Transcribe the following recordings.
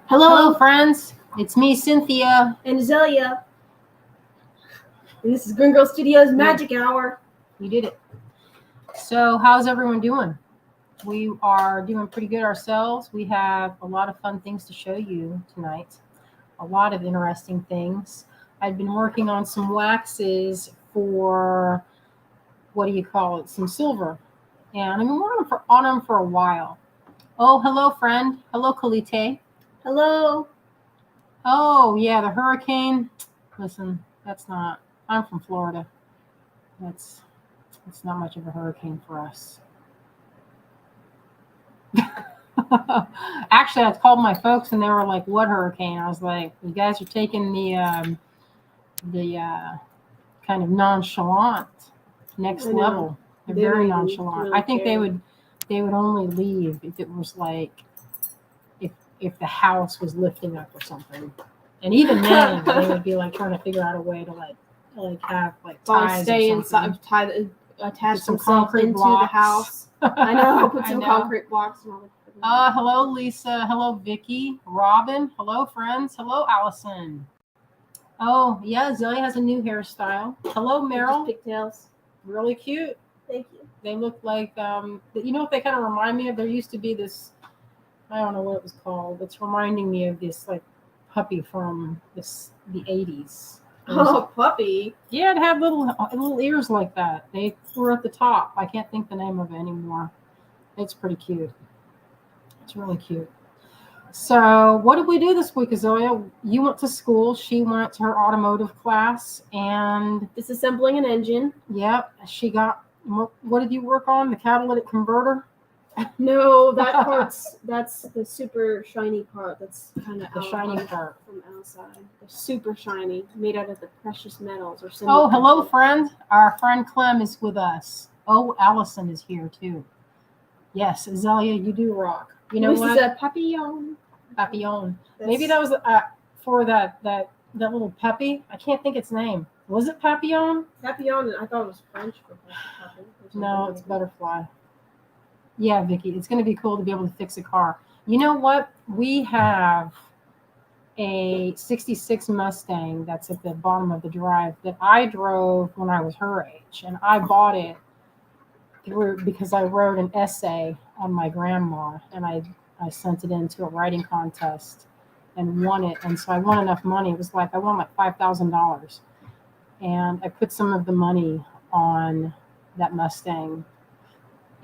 Hello, friends. It's me, Cynthia. And Zelia. And this is Green Girl Studios Magic Hour. You did it. So, how's everyone doing? We are doing pretty good ourselves. We have a lot of fun things to show you tonight. A lot of interesting things. I've been working on some waxes for, some silver. And I've been working on them for a while. Oh, hello, friend. Hello, Kalite. Hello. Oh, yeah, the hurricane. Listen, I'm from Florida. It's not much of a hurricane for us. Actually, I called my folks and they were like, "What hurricane?" I was like, "You guys are taking the kind of nonchalant next level. They're very nonchalant. I think they would only leave if it was like if the house was lifting up or something, and even then they would be like trying to figure out a way to have ties stay or something. inside, attach some themselves concrete into blocks. the house. I know. Put I some know. concrete blocks and all that. Hello, Lisa. Hello, Vicky. Robin. Hello, friends. Hello, Allison. Oh, yeah, Zelia has a new hairstyle. Hello, Meryl. Just pigtails. Really cute. Thank you. They look like, you know what they kind of remind me of? There used to be this, I don't know what it was called. It's reminding me of this, like, puppy from the 80s. Oh, puppy. Yeah, it had little ears like that. They were at the top. I can't think the name of it anymore. It's pretty cute. It's really cute. So what did we do this week, Azoya? You went to school. She went to her automotive class. And disassembling an engine. Yep. She got, what did you work on? The catalytic converter? No, that's the super shiny part. That's kind of the shiny part from outside. They're super shiny, made out of the precious metals or something. Oh, hello, friend. Our friend Clem is with us. Oh, Allison is here too. Yes, Zelia, you do rock. You know what? This is a papillon. Papillon. Maybe that was for that little puppy. I can't think its name. Was it Papillon? Papillon. I thought it was French for puppy. No, it's butterfly. Yeah, Vicky, it's going to be cool to be able to fix a car. You know what? We have a 66 Mustang that's at the bottom of the drive that I drove when I was her age, and I bought it because I wrote an essay on my grandma, and I sent it into a writing contest and won it. And so I won enough money. It was like I won like $5,000, and I put some of the money on that Mustang.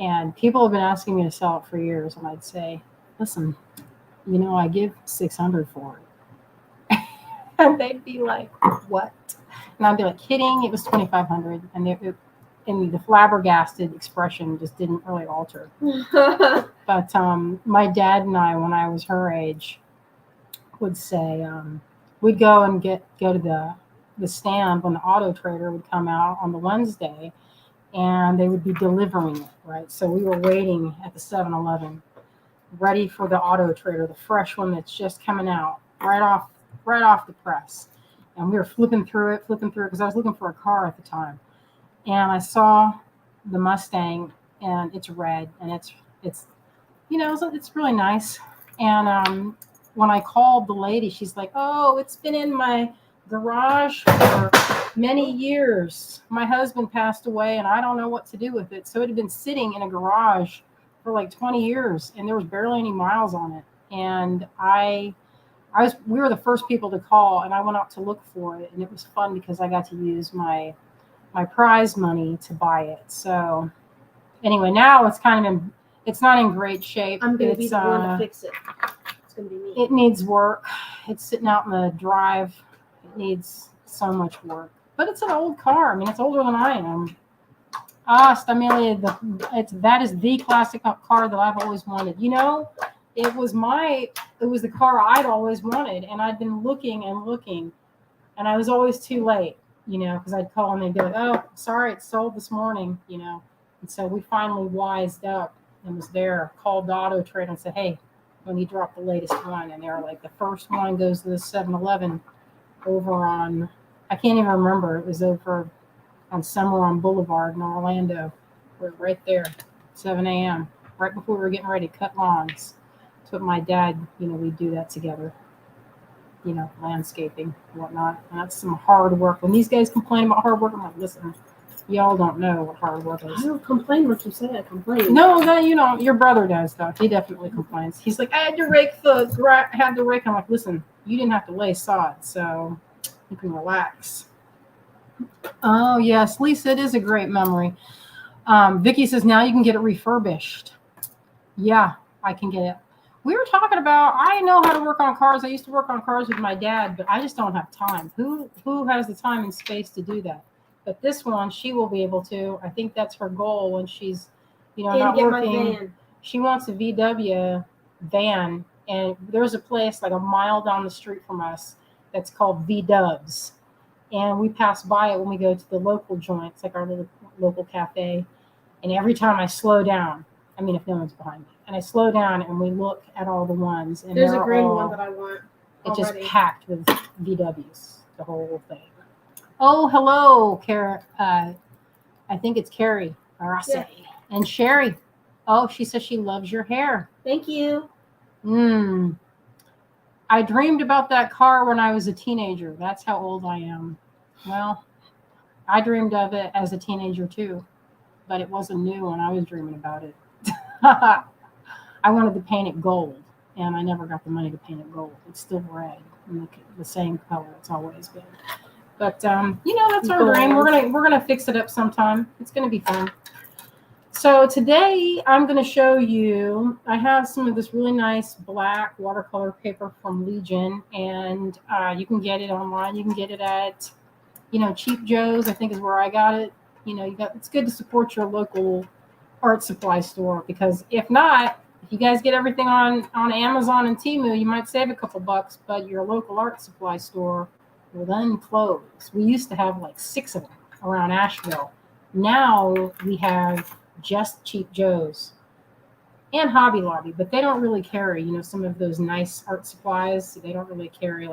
And people have been asking me to sell it for years, and I'd say, "Listen, I give $600 for it," and they'd be like, "What?" And I'd be like, "Kidding! It was $2,500," and the flabbergasted expression just didn't really alter. But my dad and I, when I was her age, would say we'd go and go to the stand when the Auto Trader would come out on the Wednesday, and they would be delivering it, right? So we were waiting at the 7-Eleven, ready for the Auto Trader, the fresh one that's just coming out, right off the press. And we were flipping through it because I was looking for a car at the time. And I saw the Mustang, and it's red, and it's really nice. And when I called the lady, she's like, "Oh, it's been in my garage for many years. My husband passed away, and I don't know what to do with it." So it had been sitting in a garage for like 20 years, and there was barely any miles on it. And we were the first people to call, and I went out to look for it, and it was fun because I got to use my prize money to buy it. So anyway, now it's it's not in great shape. I'm going to be the one to fix it. It's going to be me. It needs work. It's sitting out in the drive. It needs so much work. But it's an old car. I mean, it's older than I am. Stamilia, that is the classic car that I've always wanted. It was the car I'd always wanted, and I'd been looking and looking, and I was always too late, because I'd call and they'd be like, "Oh, sorry, it's sold this morning," And so we finally wised up and was there, called the Auto Trader and said, "Hey, when you drop the latest one," and they were like, "The first one goes to the 7-Eleven over on," I can't even remember. It was over on Summerlin Boulevard in Orlando. We're right there, 7 a.m., right before we were getting ready to cut lawns. That's what my dad, we do that together. Landscaping, whatnot. And that's some hard work. When these guys complain about hard work, I'm like, listen, y'all don't know what hard work I is. don't complain what you say. I complain. No, your brother does though. He definitely complains. He's like, I had to rake. I'm like, listen, you didn't have to lay sod, so you can relax. Oh yes, Lisa, it is a great memory. Vicky says now you can get it refurbished. Yeah, I can get it. We were talking about, I know how to work on cars. I used to work on cars with my dad, but I just don't have time. Who has the time and space to do that? But this one, she will be able to. I think that's her goal when she's, not get working. my van. She wants a VW van, and there's a place like a mile down the street from us that's called V-Dubs. And we pass by it when we go to the local joint. It's like our little local cafe. And every time I slow down, I mean, if no one's behind me, and I slow down and we look at all the ones, and There's a green one that I want. It's just already. packed with VWs, the whole thing. Oh, hello, I think it's Carrie Arase. Yeah. And Sherry. Oh, she says she loves your hair. Thank you. I dreamed about that car when I was a teenager. That's how old I am. Well, I dreamed of it as a teenager too, but it wasn't new when I was dreaming about it. I wanted to paint it gold, and I never got the money to paint it gold. It's still red, and the same color it's always been. But that's our dream. We're gonna fix it up sometime. It's gonna be fun. So today I'm gonna show you. I have some of this really nice black watercolor paper from Legion, and you can get it online. You can get it at Cheap Joe's, I think is where I got it. It's good to support your local art supply store, because if not, if you guys get everything on Amazon and Temu, you might save a couple bucks, but your local art supply store will then close. We used to have like 6 of them around Asheville. Now we have just Cheap Joe's and Hobby Lobby, but they don't really carry, some of those nice art supplies. They don't really carry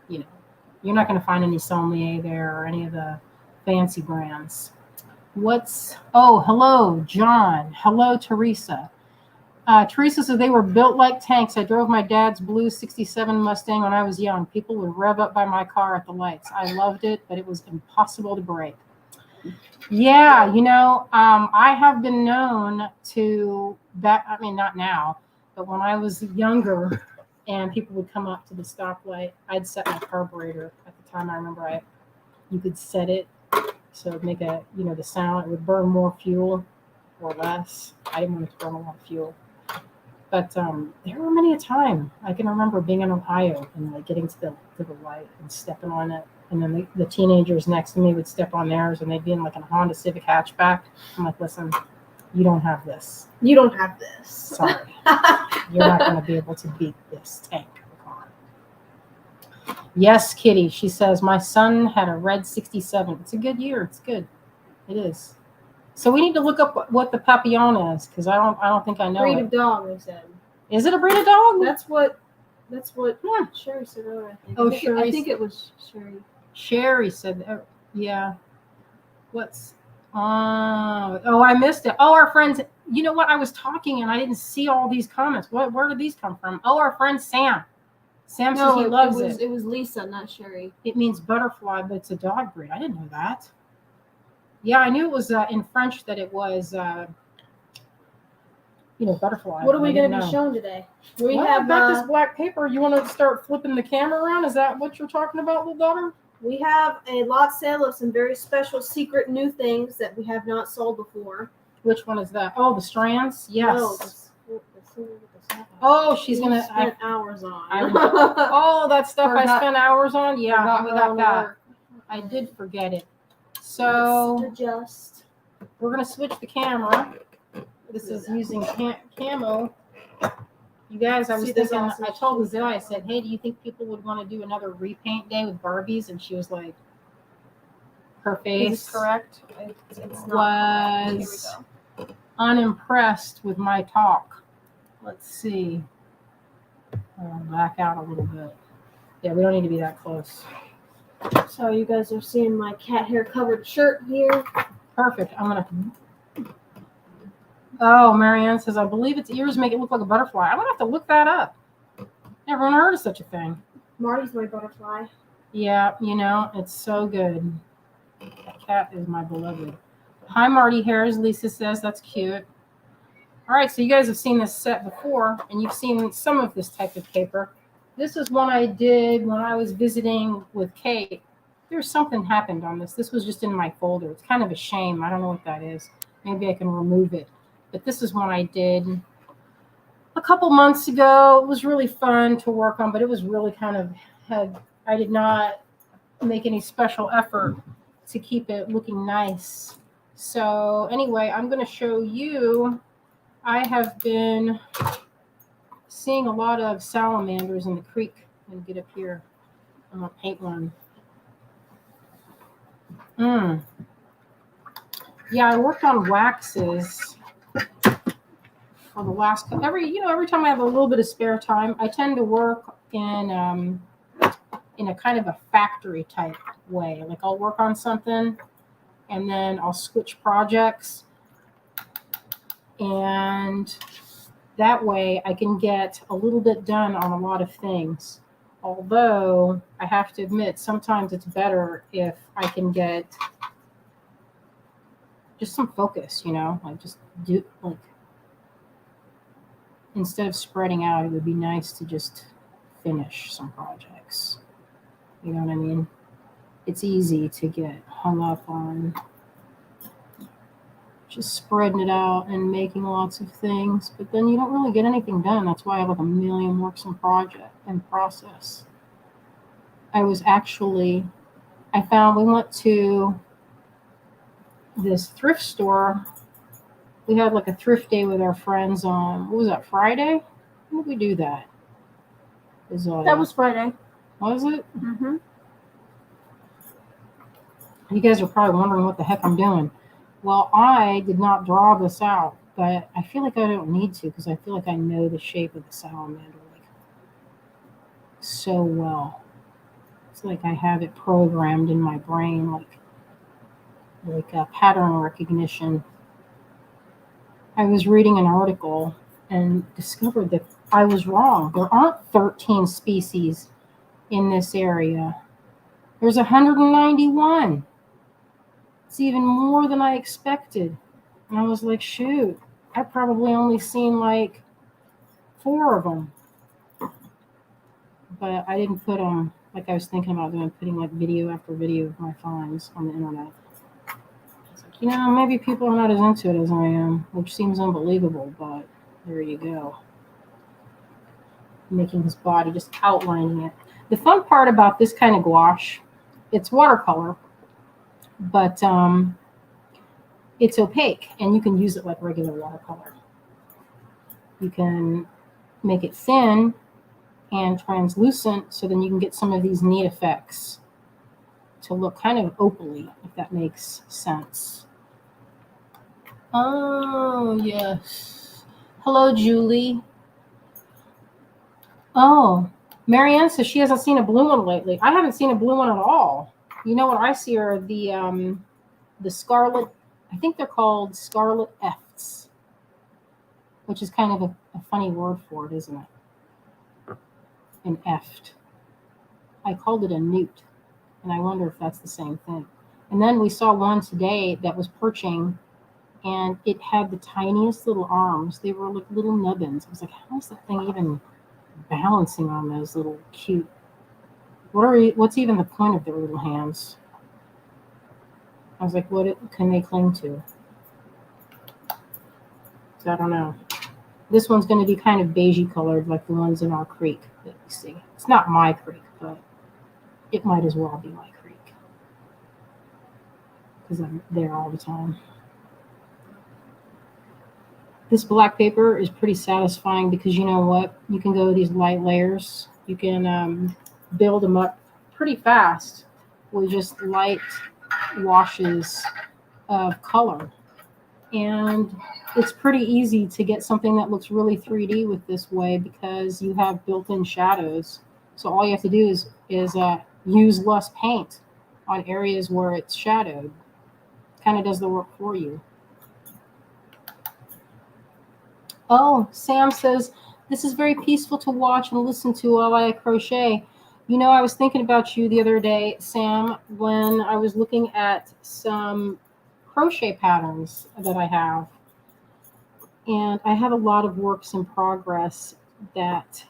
you're not going to find any Sommier there or any of the fancy brands. Hello, John. Hello, Teresa. Teresa said they were built like tanks. I drove my dad's blue 67 Mustang when I was young. People would rev up by my car at the lights. I loved it, but it was impossible to break. Yeah, I have been known to not now, but when I was younger and people would come up to the stoplight, I'd set my carburetor. At the time, I remember you could set it so it'd make the sound. It would burn more fuel or less. I didn't want it to burn a lot of fuel. But there were many a time I can remember being in Ohio and getting to the light and stepping on it, and then the teenagers next to me would step on theirs, and they'd be in a Honda Civic hatchback. I'm like, listen, you don't have this. You don't have this. Sorry, you're not going to be able to beat this tank car. Yes, Kitty. She says my son had a red 67. It's a good year. It's good. It is. So we need to look up what the Papillon is, because I don't think I know breed it. of dog, they said. Is it a breed of dog? That's what Sherry said earlier, I think. I think it was Sherry. Sherry said that. Yeah. I missed it. Oh, our friends. You know what? I was talking and I didn't see all these comments. Where did these come from? Oh, our friend Sam. Sam says he loves it. It was Lisa, not Sherry. It means butterfly, but it's a dog breed. I didn't know that. Yeah, I knew it was in French that it was, butterfly. What are we going to be shown today? We have this black paper. You want to start flipping the camera around? Is that what you're talking about, little daughter? We have a lot sale of some very special secret new things that we have not sold before. Which one is that? Oh, the strands? Yes. No, oh, she's going to... spent hours on. Oh, that stuff I spent hours on? Yeah, we got that. Work. I did forget it. So let's adjust. We're going to switch the camera. This is using camo. You guys, I was thinking, I told Gazelle, I said, hey, do you think people would want to do another repaint day with Barbies? And she was like, her face is correct. It's not was unimpressed with my talk. Let's see. I'll back out a little bit. Yeah, we don't need to be that close. So you guys are seeing my cat hair covered shirt here. Perfect. I'm going to Oh, Marianne says, I believe its ears make it look like a butterfly. I'm going to have to look that up. Never heard of such a thing. Marty's my butterfly. Yeah, you know, it's so good. That cat is my beloved. Hi, Marty Hairs. Lisa says, that's cute. All right, so you guys have seen this set before, and you've seen some of this type of paper. This is one I did when I was visiting with Kate. There's something happened on this. This was just in my folder. It's kind of a shame. I don't know what that is. Maybe I can remove it. But this is one I did a couple months ago. It was really fun to work on, but it was really kind of I did not make any special effort to keep it looking nice. So anyway, I'm going to show you. I have been seeing a lot of salamanders in the creek. I'm going to get up here. I'm going to paint one. Yeah, I worked on waxes for the last every time I have a little bit of spare time, I tend to work in a kind of a factory type way. Like I'll work on something and then I'll switch projects, and that way I can get a little bit done on a lot of things. Although I have to admit, sometimes it's better if I can get just some focus, like just do like instead of spreading out, it would be nice to just finish some projects. You know what I mean? It's easy to get hung up on just spreading it out and making lots of things, but then you don't really get anything done. That's why I have like a million works in process. I found we went to this thrift store. We had like a thrift day with our friends on, what was that, Friday? When did we do that? That was Friday. Was it? Mm-hmm. You guys are probably wondering what the heck I'm doing. Well, I did not draw this out, but I feel like I don't need to because I feel like I know the shape of the salamander like so well. It's like I have it programmed in my brain, like a pattern recognition. I was reading an article and discovered that I was wrong. There aren't 13 species in this area. There's 191. It's even more than I expected. And I was like, shoot, I've probably only seen like 4 of them. But I didn't put them, like I was thinking about doing, putting like video after video of my finds on the internet. It's like, maybe people are not as into it as I am, which seems unbelievable, but there you go. Making his body, just outlining it. The fun part about this kind of gouache, it's watercolor, but it's opaque, and you can use it like regular watercolor. You can make it thin and translucent, so then you can get some of these neat effects to look kind of opaly, if that makes sense. Oh, yes. Hello, Julie. Oh, Marianne says she hasn't seen a blue one lately. I haven't seen a blue one at all. You know what I see are the scarlet, I think they're called scarlet efts, which is kind of a funny word for it, isn't it? An eft. I called it a newt, and I wonder if that's the same thing. And then we saw one today that was perching, and it had the tiniest little arms. They were like little nubbins. I was like, how is that thing even balancing on those little cute? What's even the point of their little hands? I was like, what can they cling to? So I don't know. This one's going to be kind of beigey colored, like the ones in our creek that we see. It's not my creek, but it might as well be my creek because I'm there all the time. This black paper is pretty satisfying because you know what? You can go these light layers. You can build them up pretty fast with just light washes of color. And it's pretty easy to get something that looks really 3D with this way because you have built-in shadows. So all you have to do is use less paint on areas where it's shadowed. Kind of does the work for you. Oh, Sam says, this is very peaceful to watch and listen to while I crochet. You know, I was thinking about you the other day, Sam, when I was looking at some crochet patterns that I have. And I have a lot of works in progress that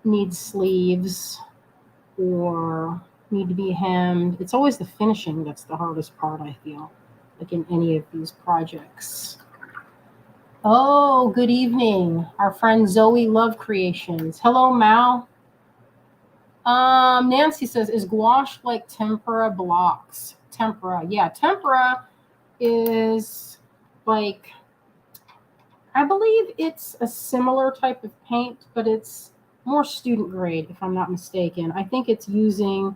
need sleeves or need to be hemmed. It's always the finishing that's the hardest part, I feel, like in any of these projects. Oh, good evening. Our friend Zoe Love Creations. Hello, Mal. Nancy says, is gouache like tempera blocks? Tempera. Yeah, tempera is like, I believe it's a similar type of paint, but it's more student grade, if I'm not mistaken. I think it's using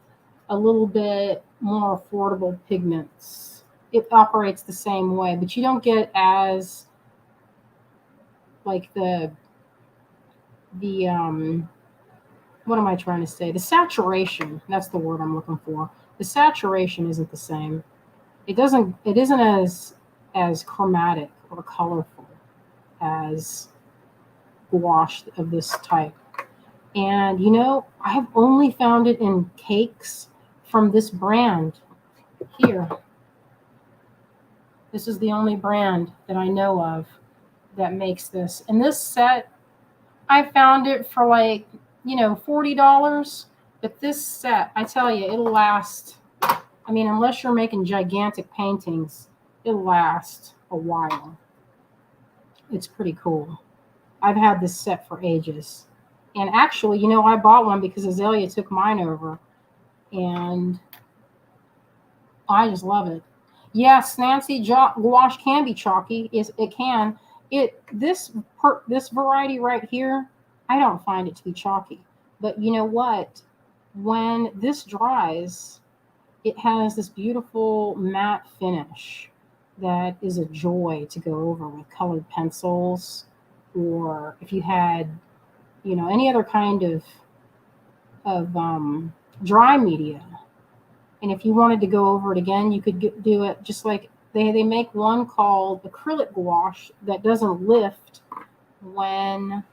a little bit more affordable pigments. It operates the same way, but you don't get as like the what am I trying to say? The saturation, that's the word I'm looking for. The saturation isn't the same. It isn't as chromatic or colorful as gouache of this type. And you know, I've only found it in cakes from this brand here. This is the only brand that I know of that makes this. And this set, I found it for like, $40. But this set, I tell you, it'll last. I mean, unless you're making gigantic paintings, it'll last a while. It's pretty cool. I've had this set for ages. And actually, I bought one because Azalea took mine over. And I just love it. Yes, Nancy, gouache can be chalky. It can. This variety right here, I don't find it to be chalky. But you know what? When this dries, it has this beautiful matte finish that is a joy to go over with colored pencils, or if you had, any other kind of dry media. And if you wanted to go over it again, you could do it just like they make one called acrylic gouache that doesn't lift when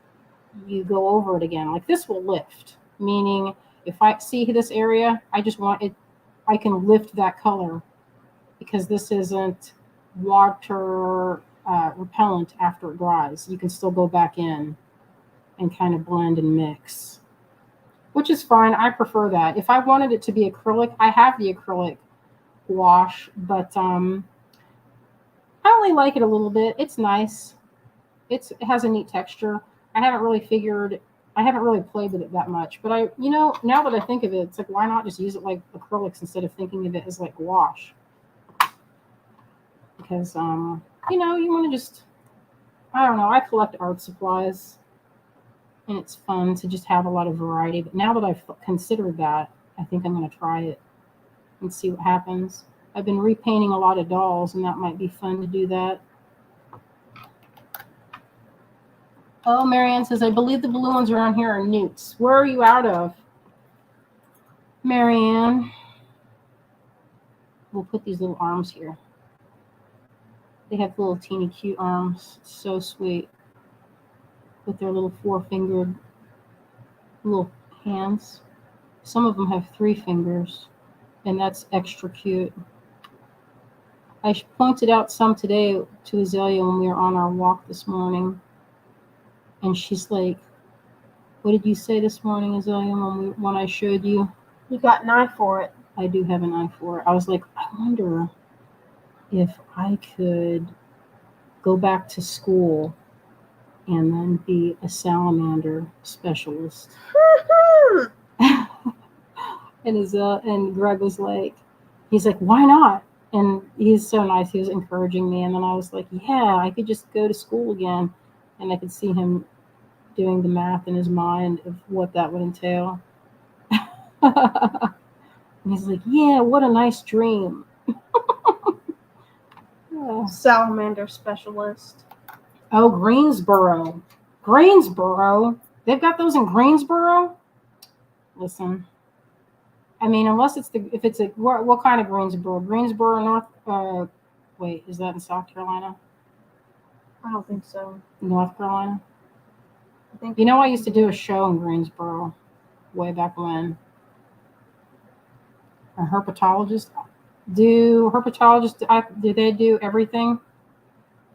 you go over it again. Like this will lift, meaning if I see this area, I just want it, I can lift that color because this isn't water repellent after it dries. You can still go back in and kind of blend and mix, which is fine. I prefer that. If I wanted it to be acrylic, I have the acrylic gouache, but I only like it a little bit. It's nice. It has a neat texture. I haven't really figured. I haven't really played with it that much, but now that I think of it, it's like, why not just use it like acrylics instead of thinking of it as like gouache? Because you want to just, I don't know. I collect art supplies, and it's fun to just have a lot of variety. But now that I've considered that, I think I'm going to try it and see what happens. I've been repainting a lot of dolls, and that might be fun to do that. Oh, Marianne says, I believe the blue ones around here are newts. Where are you out of, Marianne? We'll put these little arms here. They have little teeny cute arms. So sweet. With their little 4-fingered little hands. Some of them have 3 fingers, and that's extra cute. I pointed out some today to Azalea when we were on our walk this morning. And she's like, what did you say this morning, Azalea, when I showed you? You got an eye for it. I do have an eye for it. I was like, I wonder if I could go back to school and then be a salamander specialist. And Greg was like, he's like, why not? And he's so nice. He was encouraging me. And then I was like, yeah, I could just go to school again. And I could see him doing the math in his mind of what that would entail. And he's like, yeah, what a nice dream. Salamander specialist. Oh, Greensboro. Greensboro? They've got those in Greensboro? Listen. I mean, unless what kind of Greensboro? Greensboro, wait, is that in South Carolina? I don't think so. North Carolina? I think You know, I used to do a show in Greensboro way back when. A herpetologist. Do do they do everything?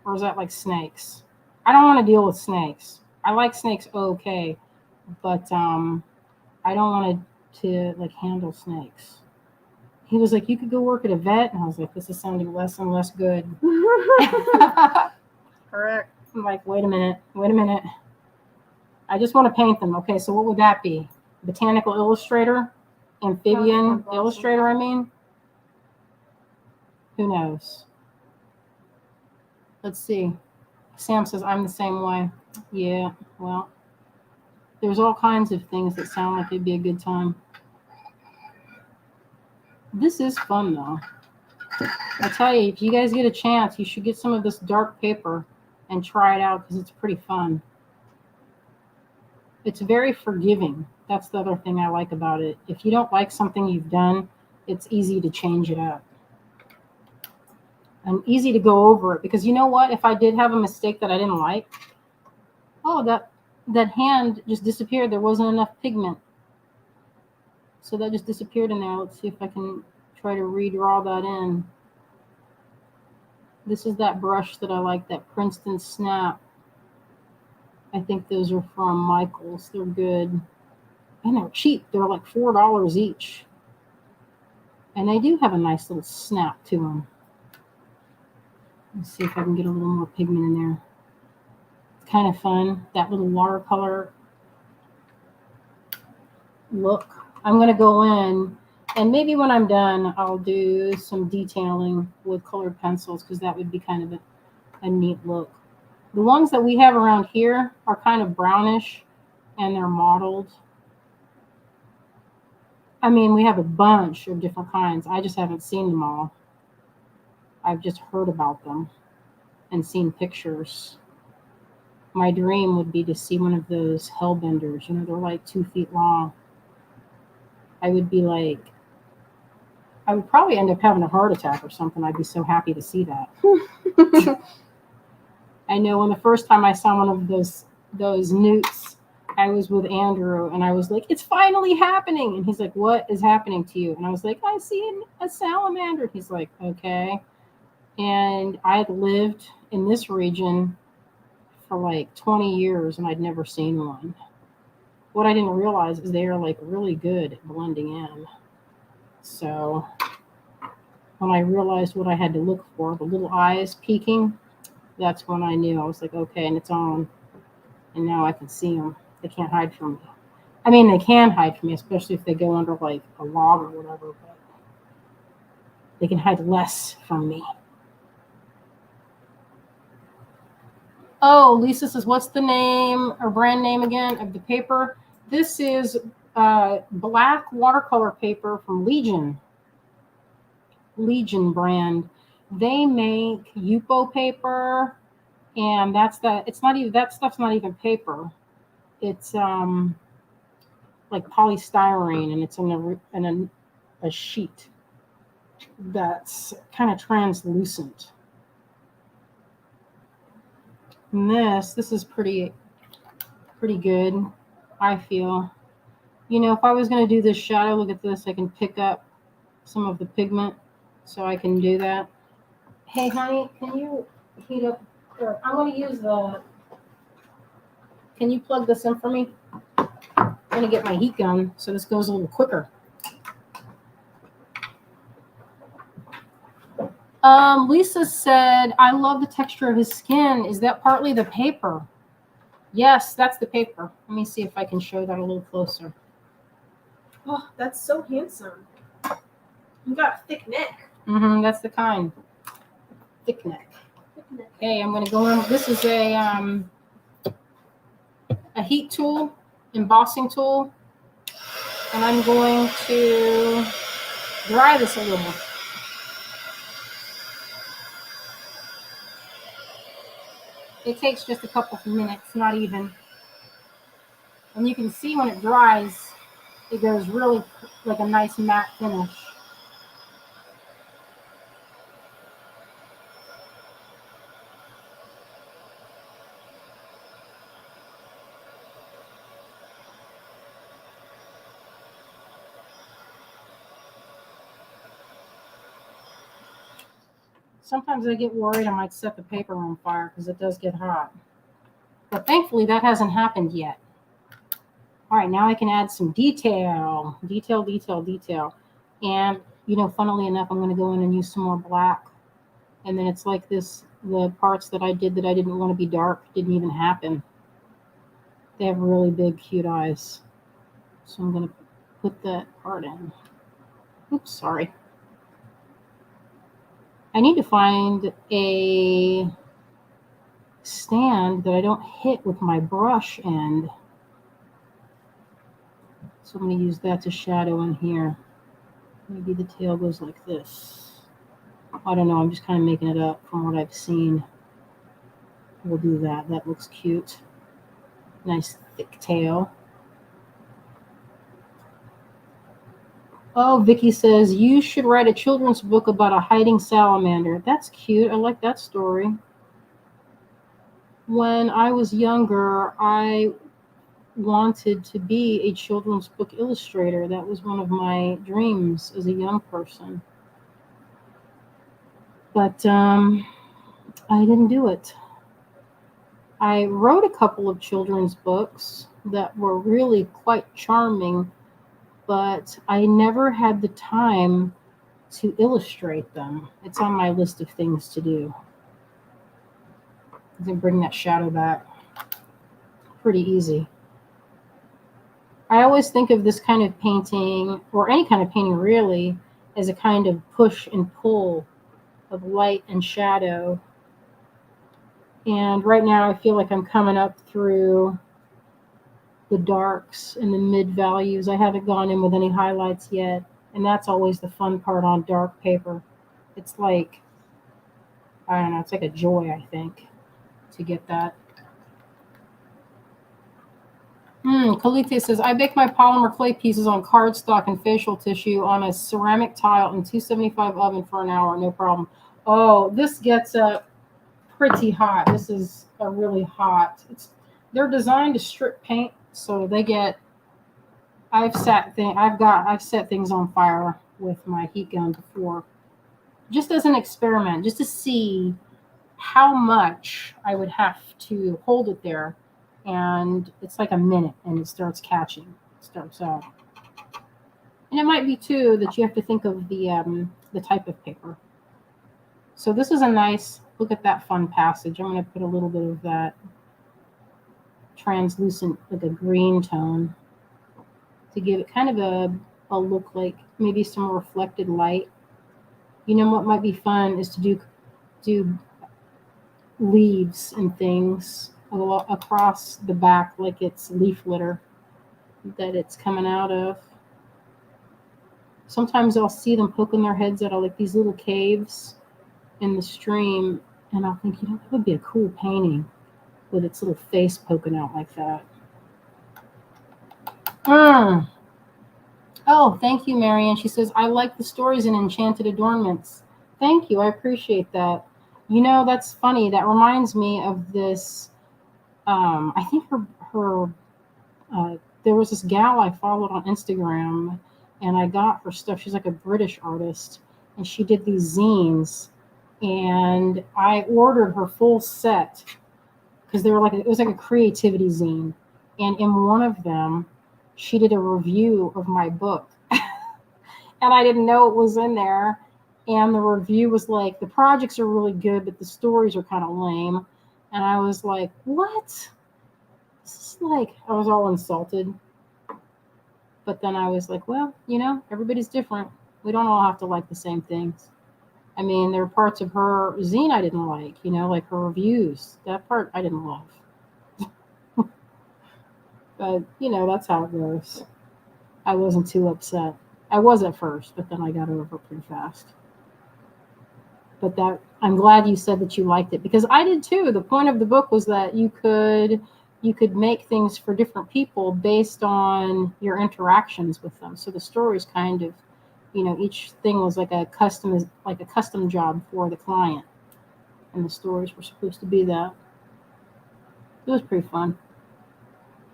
Or is that like snakes? I don't want to deal with snakes. I like snakes okay, but I don't want to like handle snakes. He was like, you could go work at a vet, and I was like, this is sounding less and less good. I'm correct. like, wait a minute. I just want to paint them. Okay, so what would that be? Botanical illustrator, amphibian Awesome. illustrator. I mean, who knows? Let's see. Sam says I'm the same way. Yeah, well, there's all kinds of things that sound like it'd be a good time. This is fun though. I tell you, if you guys get a chance, you should get some of this dark paper and try it out because it's pretty fun. It's very forgiving. That's the other thing I like about it. If you don't like something you've done, it's easy to change it up. And easy to go over it because you know what? If I did have a mistake that I didn't like, oh, that hand just disappeared. There wasn't enough pigment. So that just disappeared in there. Let's see if I can try to redraw that in. This is that brush that I like, that Princeton Snap. I think those are from Michaels. They're good. And they're cheap. They're like $4 each. And they do have a nice little snap to them. Let's see if I can get a little more pigment in there. It's kind of fun. That little watercolor look. I'm going to go in, and maybe when I'm done, I'll do some detailing with colored pencils because that would be kind of a neat look. The ones that we have around here are kind of brownish and they're mottled. I mean, we have a bunch of different kinds. I just haven't seen them all. I've just heard about them and seen pictures. My dream would be to see one of those hellbenders. You know, they're like 2 feet long. I would be like, I would probably end up having a heart attack or something. I'd be so happy to see that. I know when the first time I saw one of those newts, I was with Andrew and I was like, it's finally happening. And he's like, what is happening to you? And I was like, I see a salamander. He's like, okay. And I had lived in this region for like 20 years and I'd never seen one. What I didn't realize is they are like really good at blending in. So when I realized what I had to look for, the little eyes peeking, that's when I knew. I was like, okay, and it's on. And now I can see them. They can't hide from me. I mean, they can hide from me, especially if they go under like a log or whatever, but they can hide less from me. Oh, Lisa says, what's the name or brand name again of the paper? This is black watercolor paper from Legion brand. They make Yupo paper, and it's not even, that stuff's not even paper. It's like polystyrene, and it's in a sheet that's kind of translucent. And this is pretty good, I feel. You know, if I was going to do this shadow, look at this, I can pick up some of the pigment, so I can do that. Hey, honey, can you heat up? I'm going to use can you plug this in for me? I'm going to get my heat gun so this goes a little quicker. Lisa said, I love the texture of his skin. Is that partly the paper? Yes, that's the paper. Let me see if I can show that a little closer. Oh, that's so handsome. You got a thick neck. That's the kind. Thick neck. Okay, I'm going to go in. This is a heat tool, embossing tool, and I'm going to dry this a little. It takes just a couple of minutes, not even. And you can see when it dries, it goes really like a nice matte finish. sometimes I get worried I might set the paper on fire because it does get hot. But thankfully that hasn't happened yet. All right, now I can add some detail. And, funnily enough, I'm going to go in and use some more black. And then it's like this, the parts that I did that I didn't want to be dark didn't even happen. They have really big, cute eyes. So I'm going to put that part in. Oops, sorry. I need to find a stand that I don't hit with my brush end. So I'm going to use that to shadow in here. Maybe the tail goes like this. I don't know. I'm just kind of making it up from what I've seen. We'll do that. That looks cute. Nice thick tail. Oh, Vicky says, you should write a children's book about a hiding salamander. That's cute. I like that story. When I was younger, I wanted to be a children's book illustrator. That was one of my dreams as a young person. But I didn't do it. I wrote a couple of children's books that were really quite charming, but I never had the time to illustrate them. It's on my list of things to do. I can bring that shadow back. Pretty easy. I always think of this kind of painting, or any kind of painting really, as a kind of push and pull of light and shadow. And right now I feel like I'm coming up through the darks and the mid values. I haven't gone in with any highlights yet. And that's always the fun part on dark paper. It's like, I don't know, it's like a joy, I think, to get that. Kalite says, I bake my polymer clay pieces on cardstock and facial tissue on a ceramic tile in 275 oven for an hour, no problem. Oh, this gets up pretty hot. This is a really hot. They're designed to strip paint, so they get. I've set things on fire with my heat gun before, just as an experiment, just to see how much I would have to hold it there. And it's like a minute, and it starts catching. It starts out. And it might be too that you have to think of the type of paper. So this is a nice, look at that fun passage. I'm going to put a little bit of that translucent, like a green tone, to give it kind of a look like maybe some reflected light. You know what might be fun is to do leaves and things across the back, like it's leaf litter that it's coming out of. Sometimes I'll see them poking their heads out of like these little caves in the stream, and I'll think, that would be a cool painting with its little face poking out like that. Oh, thank you, Marianne. She says, I like the stories in Enchanted Adornments. Thank you. I appreciate that. That's funny. That reminds me of this. I think there was this gal I followed on Instagram, and I got her stuff. She's like a British artist, and she did these zines, and I ordered her full set because it was like a creativity zine, and in one of them, she did a review of my book, and I didn't know it was in there. And the review was like, the projects are really good, but the stories are kind of lame. And I was like, what? This is like, I was all insulted. But then I was like, well, everybody's different. We don't all have to like the same things. I mean, there are parts of her zine I didn't like, like her reviews. That part I didn't love. But, that's how it goes. I wasn't too upset. I was at first, but then I got over it pretty fast. But I'm glad you said that you liked it, because I did too. The point of the book was that you could make things for different people based on your interactions with them. So the stories kind of, each thing was like a custom job for the client, and the stories were supposed to be that. It was pretty fun.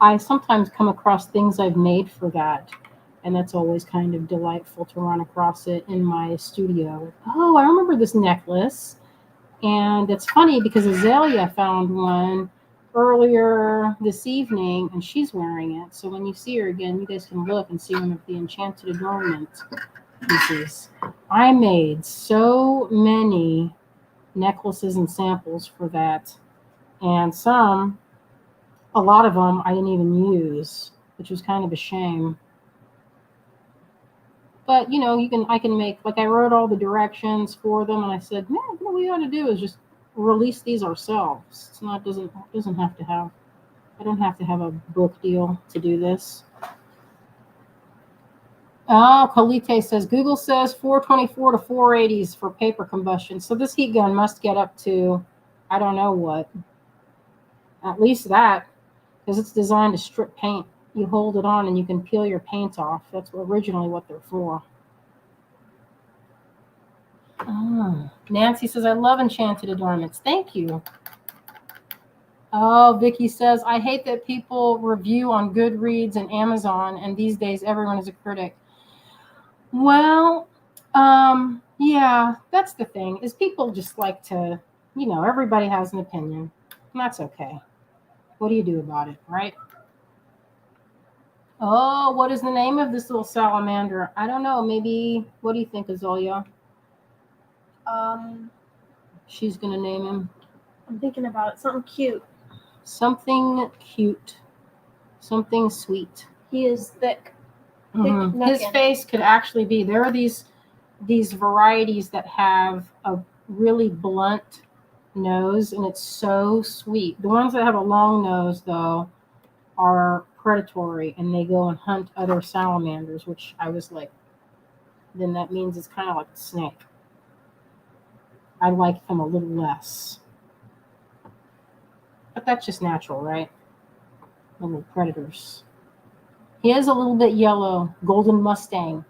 I sometimes come across things I've made for that, and that's always kind of delightful to run across it in my studio. Oh, I remember this necklace. And it's funny because Azalea found one earlier this evening and she's wearing it. So when you see her again, you guys can look and see one of the enchanted adornment pieces. I made so many necklaces and samples for that. And a lot of them I didn't even use, which was kind of a shame. But I can make, like, I wrote all the directions for them and I said, man, what we ought to do is just release these ourselves. It's not doesn't have to have I don't have to have a book deal to do this. Oh, Kalite says Google says 424 to 480s for paper combustion. So this heat gun must get up to I don't know what. At least that, because it's designed to strip paint. You hold it on and you can peel your paint off. That's originally what they're for. Oh, Nancy says, I love enchanted adornments. Thank you. Oh, Vicky says, I hate that people review on Goodreads and Amazon, and these days everyone is a critic. Well, yeah, that's the thing, is people just like to, everybody has an opinion, and that's okay. What do you do about it, right? Oh, what is the name of this little salamander? I don't know. Maybe, what do you think, Azalea? She's going to name him. I'm thinking about it. Something cute. Something cute. Something sweet. He is thick. Mm-hmm. His face could actually be, there are these varieties that have a really blunt nose, and it's so sweet. The ones that have a long nose, though, are predatory, and they go and hunt other salamanders, which I was like, then that means it's kind of like a snake. I like them a little less. But that's just natural, right? Little predators. He is a little bit yellow, golden Mustang.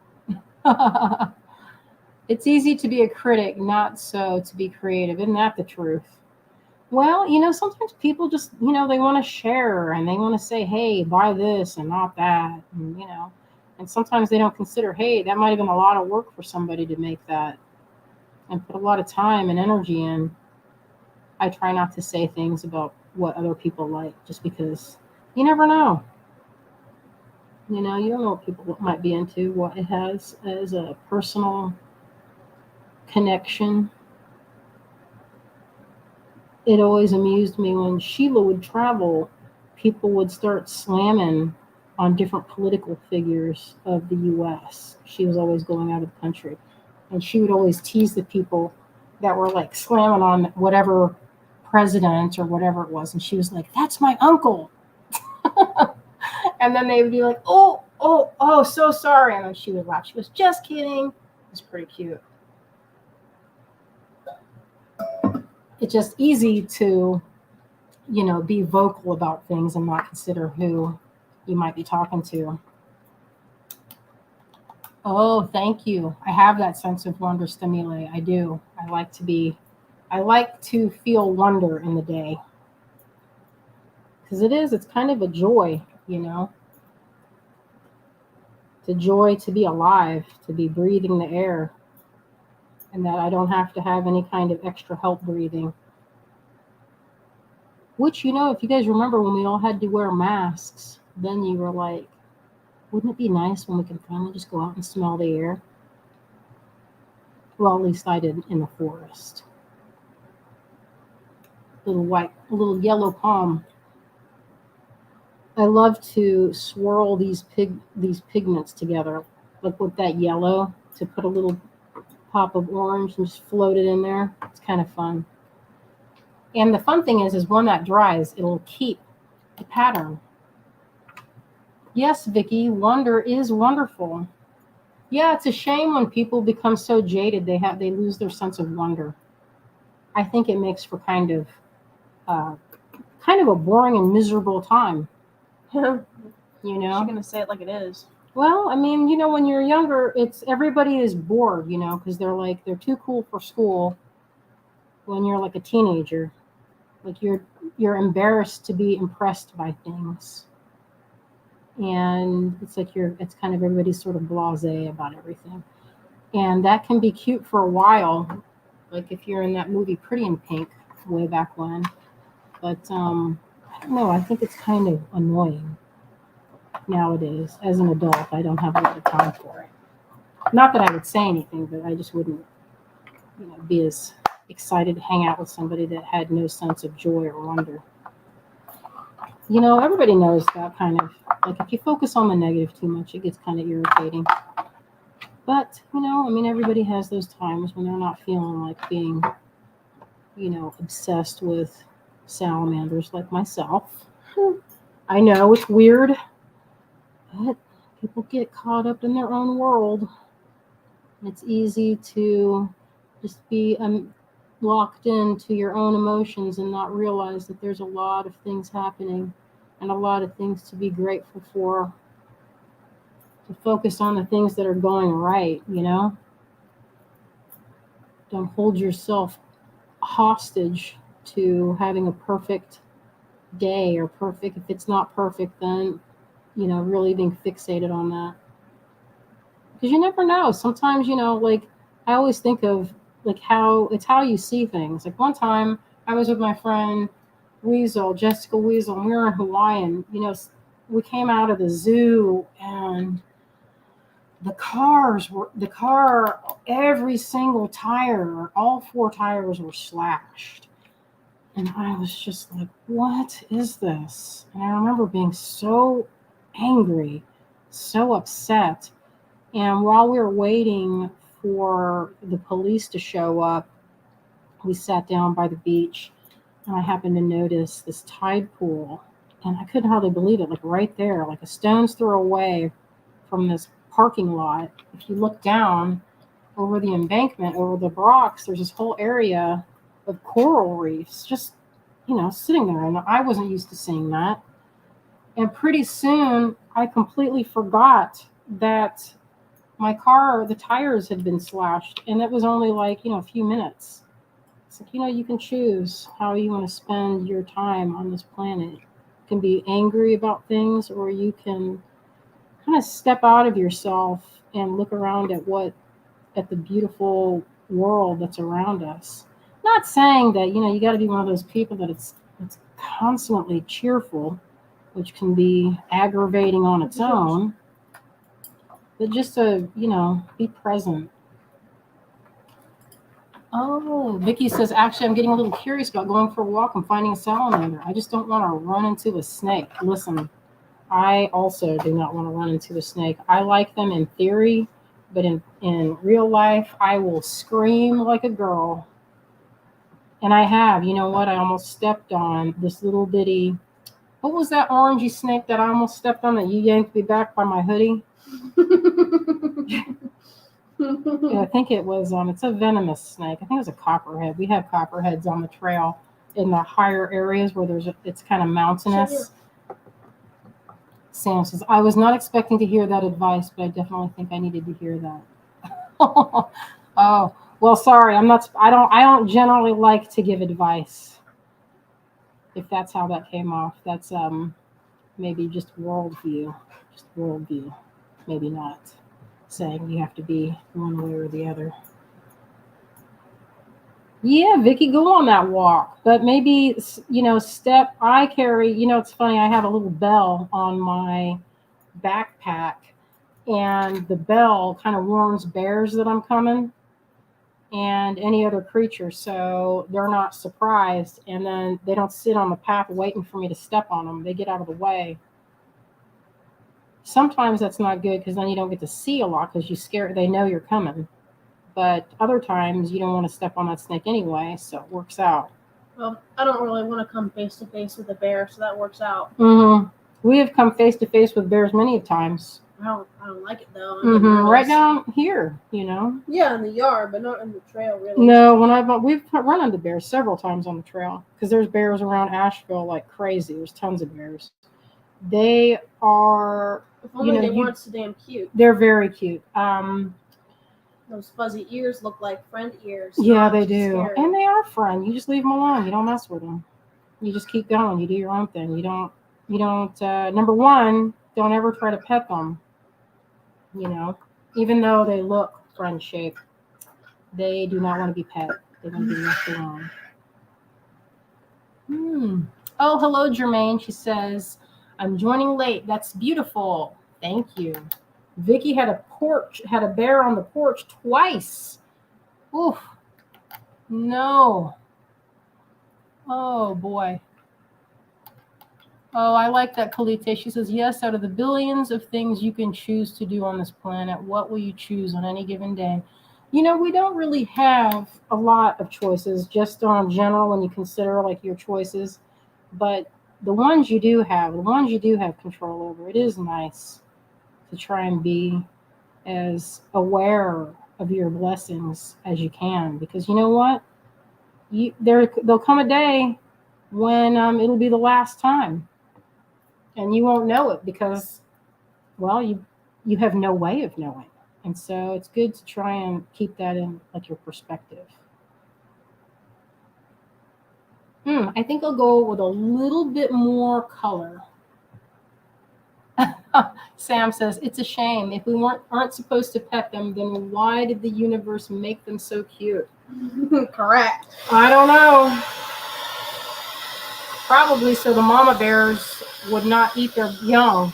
It's easy to be a critic, not so to be creative. Isn't that the truth? Well, sometimes people just, they want to share and they want to say, hey, buy this and not that. And sometimes they don't consider, hey, that might have been a lot of work for somebody to make that and put a lot of time and energy in. I try not to say things about what other people like just because you never know. You don't know what people might be into, what it has as a personal connection. It always amused me when Sheila would travel, people would start slamming on different political figures of the U.S. She was always going out of the country. And she would always tease the people that were like slamming on whatever president or whatever it was. And she was like, that's my uncle. And then they would be like, oh, so sorry. And then she would laugh. She was just kidding. It was pretty cute. It's just easy to, be vocal about things and not consider who you might be talking to. Oh, thank you. I have that sense of wonder stimuli. I do. I like to feel wonder in the day. Because it's kind of a joy, It's a joy to be alive, to be breathing the air, and that I don't have to have any kind of extra help breathing. Which, if you guys remember when we all had to wear masks, then you were like, wouldn't it be nice when we can finally just go out and smell the air? Well, at least I did in the forest. Little yellow palm. I love to swirl these pigments together, like with that yellow, to put a little pop of orange and just float it in there. It's kind of fun. And the fun thing is when that dries, it'll keep the pattern. Yes, Vicky, wonder is wonderful. Yeah, it's a shame when people become so jaded they lose their sense of wonder. I think it makes for kind of a boring and miserable time. She's gonna say it like it is. Well, I mean, when you're younger, everybody is bored, because they're too cool for school. When you're like a teenager, like you're embarrassed to be impressed by things. And it's like it's kind of everybody's sort of blasé about everything. And that can be cute for a while, like if you're in that movie Pretty in Pink way back when. But I don't know. I think it's kind of annoying nowadays. As an adult, I don't have a lot of time for it. Not that I would say anything, but I just wouldn't, be as excited to hang out with somebody that had no sense of joy or wonder. Everybody knows that kind of, like, if you focus on the negative too much, it gets kind of irritating. But, everybody has those times when they're not feeling like being, obsessed with salamanders like myself. I know it's weird, but people get caught up in their own world. It's easy to just be locked into your own emotions and not realize that there's a lot of things happening and a lot of things to be grateful for. To focus on the things that are going right, Don't hold yourself hostage to having a perfect day or perfect. If it's not perfect, then, really being fixated on that. Because you never know. Sometimes, like, I always think of, like, how you see things. Like, one time I was with my friend Jessica Weasel, and we were in Hawaii, and, we came out of the zoo, and the car, every single tire, all 4 tires were slashed. And I was just like, what is this? And I remember being so angry, so upset. And while we were waiting for the police to show up, we sat down by the beach, and I happened to notice this tide pool. And I couldn't hardly believe it, like right there, like a stone's throw away from this parking lot. If you look down over the embankment, over the rocks, there's this whole area of coral reefs just, sitting there. And I wasn't used to seeing that. And pretty soon I completely forgot that my car, the tires had been slashed, and it was only like, a few minutes. It's like, you can choose how you want to spend your time on this planet. You can be angry about things, or you can kind of step out of yourself and look around at the beautiful world that's around us. Not saying that, you got to be one of those people that it's constantly cheerful, which can be aggravating on its own, but just to, be present. Oh, Vicky says, actually, I'm getting a little curious about going for a walk and finding a salamander. I just don't want to run into a snake. Listen, I also do not want to run into a snake. I like them in theory, but in real life, I will scream like a girl. And I have, I almost stepped on this little bitty, what was that orangey snake that I almost stepped on that you yanked me back by my hoodie? Yeah, I think it was, it's a venomous snake. I think it was a copperhead. We have copperheads on the trail in the higher areas where it's kind of mountainous. Sam says, I was not expecting to hear that advice, but I definitely think I needed to hear that. Oh, well, sorry. I don't generally like to give advice. If that's how that came off, that's maybe just worldview. Maybe not saying you have to be one way or the other. Yeah, Vicky, go on that walk. But maybe, I carry, it's funny, I have a little bell on my backpack, and the bell kind of warns bears that I'm coming and any other creature, so they're not surprised, and then they don't sit on the path waiting for me to step on them. They get out of the way. Sometimes that's not good, because then you don't get to see a lot because they know you're coming. But other times you don't want to step on that snake anyway, so it works out. Well, I don't really want to come face to face with a bear, so that works out. Mm-hmm. We have come face to face with bears many times. I don't like it though. Mm-hmm. Right down here, Yeah, in the yard, but not in the trail, really. No, we've run into bears several times on the trail, because there's bears around Asheville like crazy. There's tons of bears. They are. If only they weren't so damn cute. They're very cute. Those fuzzy ears look like friend ears. Yeah, they do. Scary. And they are friend. You just leave them alone. You don't mess with them. You just keep going. You do your own thing. You don't, number one, don't ever try to pet them. Even though they look friend-shaped, they do not want to be pet. They're going to be left alone. Oh, hello, Jermaine. She says, I'm joining late. That's beautiful. Thank you. Vicky had a bear on the porch twice. Oof. No. Oh, boy. Oh, I like that, Kalite. She says, yes, out of the billions of things you can choose to do on this planet, what will you choose on any given day? We don't really have a lot of choices, just on general when you consider like your choices. But the ones you do have control over, it is nice to try and be as aware of your blessings as you can. Because you know what? There'll come a day when it'll be the last time. And you won't know it because, well, you have no way of knowing. And so it's good to try and keep that in like your perspective. I think I'll go with a little bit more color. Sam says, it's a shame. If we aren't supposed to pet them, then why did the universe make them so cute? Correct. I don't know. Probably so the mama bears would not eat their young.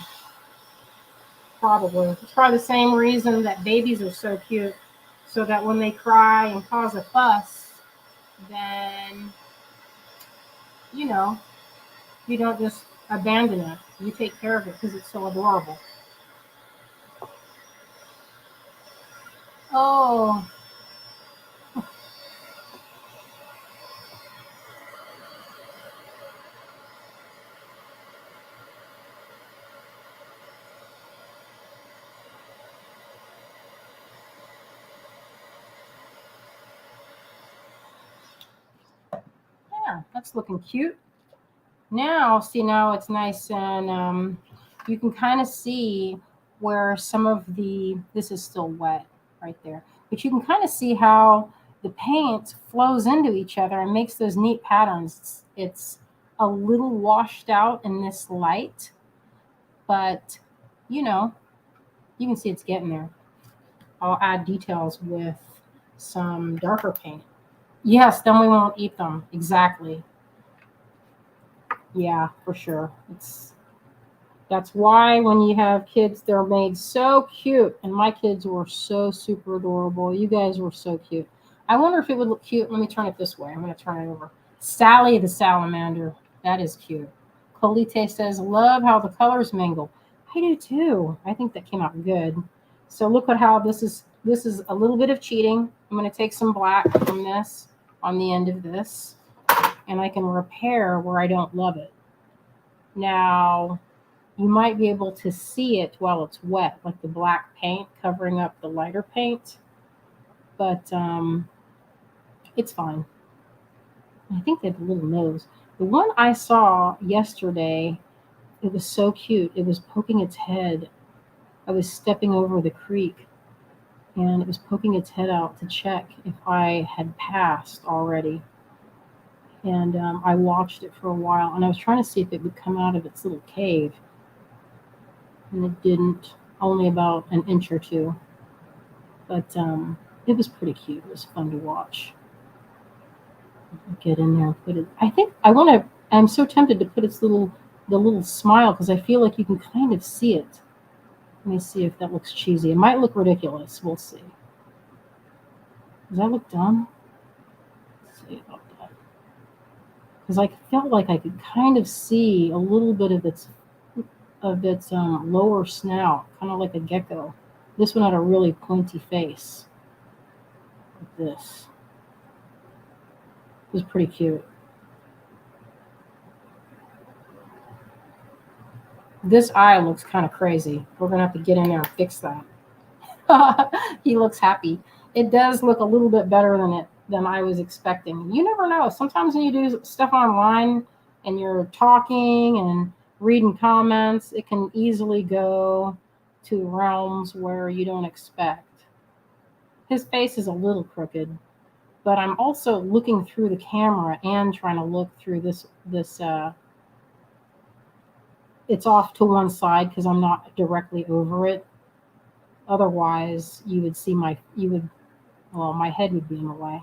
Probably. It's probably the same reason that babies are so cute, so that when they cry and cause a fuss, then, you don't just abandon it. You take care of it because it's so adorable. Oh. Yeah, that's looking cute. Now it's nice and you can kind of see where some of this is still wet right there, but you can kind of see how the paint flows into each other and makes those neat patterns. It's a little washed out in this light, but you can see it's getting there. I'll add details with some darker paint. Yes, then we won't eat them. Exactly. Yeah, for sure. That's why when you have kids, they're made so cute. And my kids were so super adorable. You guys were so cute. I wonder if it would look cute. Let me turn it this way. I'm going to turn it over. Sally the salamander. That is cute. Colite says, love how the colors mingle. I do too. I think that came out good. So look at how this is a little bit of cheating. I'm going to take some black from this on the end of this, and I can repair where I don't love it. Now, you might be able to see it while it's wet, like the black paint covering up the lighter paint, but it's fine. I think they have a little nose. The one I saw yesterday, it was so cute. It was poking its head. I was stepping over the creek, and it was poking its head out to check if I had passed already. And I watched it for a while, and I was trying to see if it would come out of its little cave. And it didn't, only about an inch or two. But it was pretty cute. It was fun to watch. Get in there and put it. I'm so tempted to put the little smile because I feel like you can kind of see it. Let me see if that looks cheesy. It might look ridiculous. We'll see. Does that look dumb? Let's see about that. Because I felt like I could kind of see a little bit of its lower snout, kind of like a gecko. This one had a really pointy face. Like this. It was pretty cute. This eye looks kind of crazy. We're going to have to get in there and fix that. He looks happy. It does look a little bit better than I was expecting. You never know. Sometimes when you do stuff online and you're talking and reading comments, it can easily go to realms where you don't expect. His face is a little crooked, but I'm also looking through the camera and trying to look through this it's off to one side because I'm not directly over it. Otherwise, you would see my head would be in the way.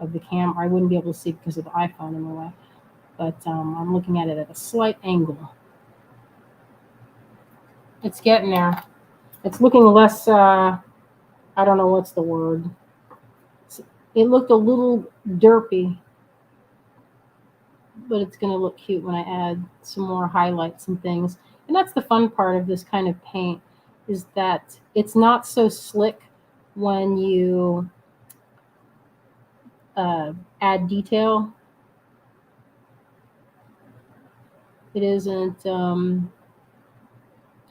of the camera. I wouldn't be able to see because of the iPhone in the way. But I'm looking at it at a slight angle. It's getting there. It's looking less, I don't know what's the word. It looked a little derpy, but it's going to look cute when I add some more highlights and things. And that's the fun part of this kind of paint, is that it's not so slick when you add detail. It isn't,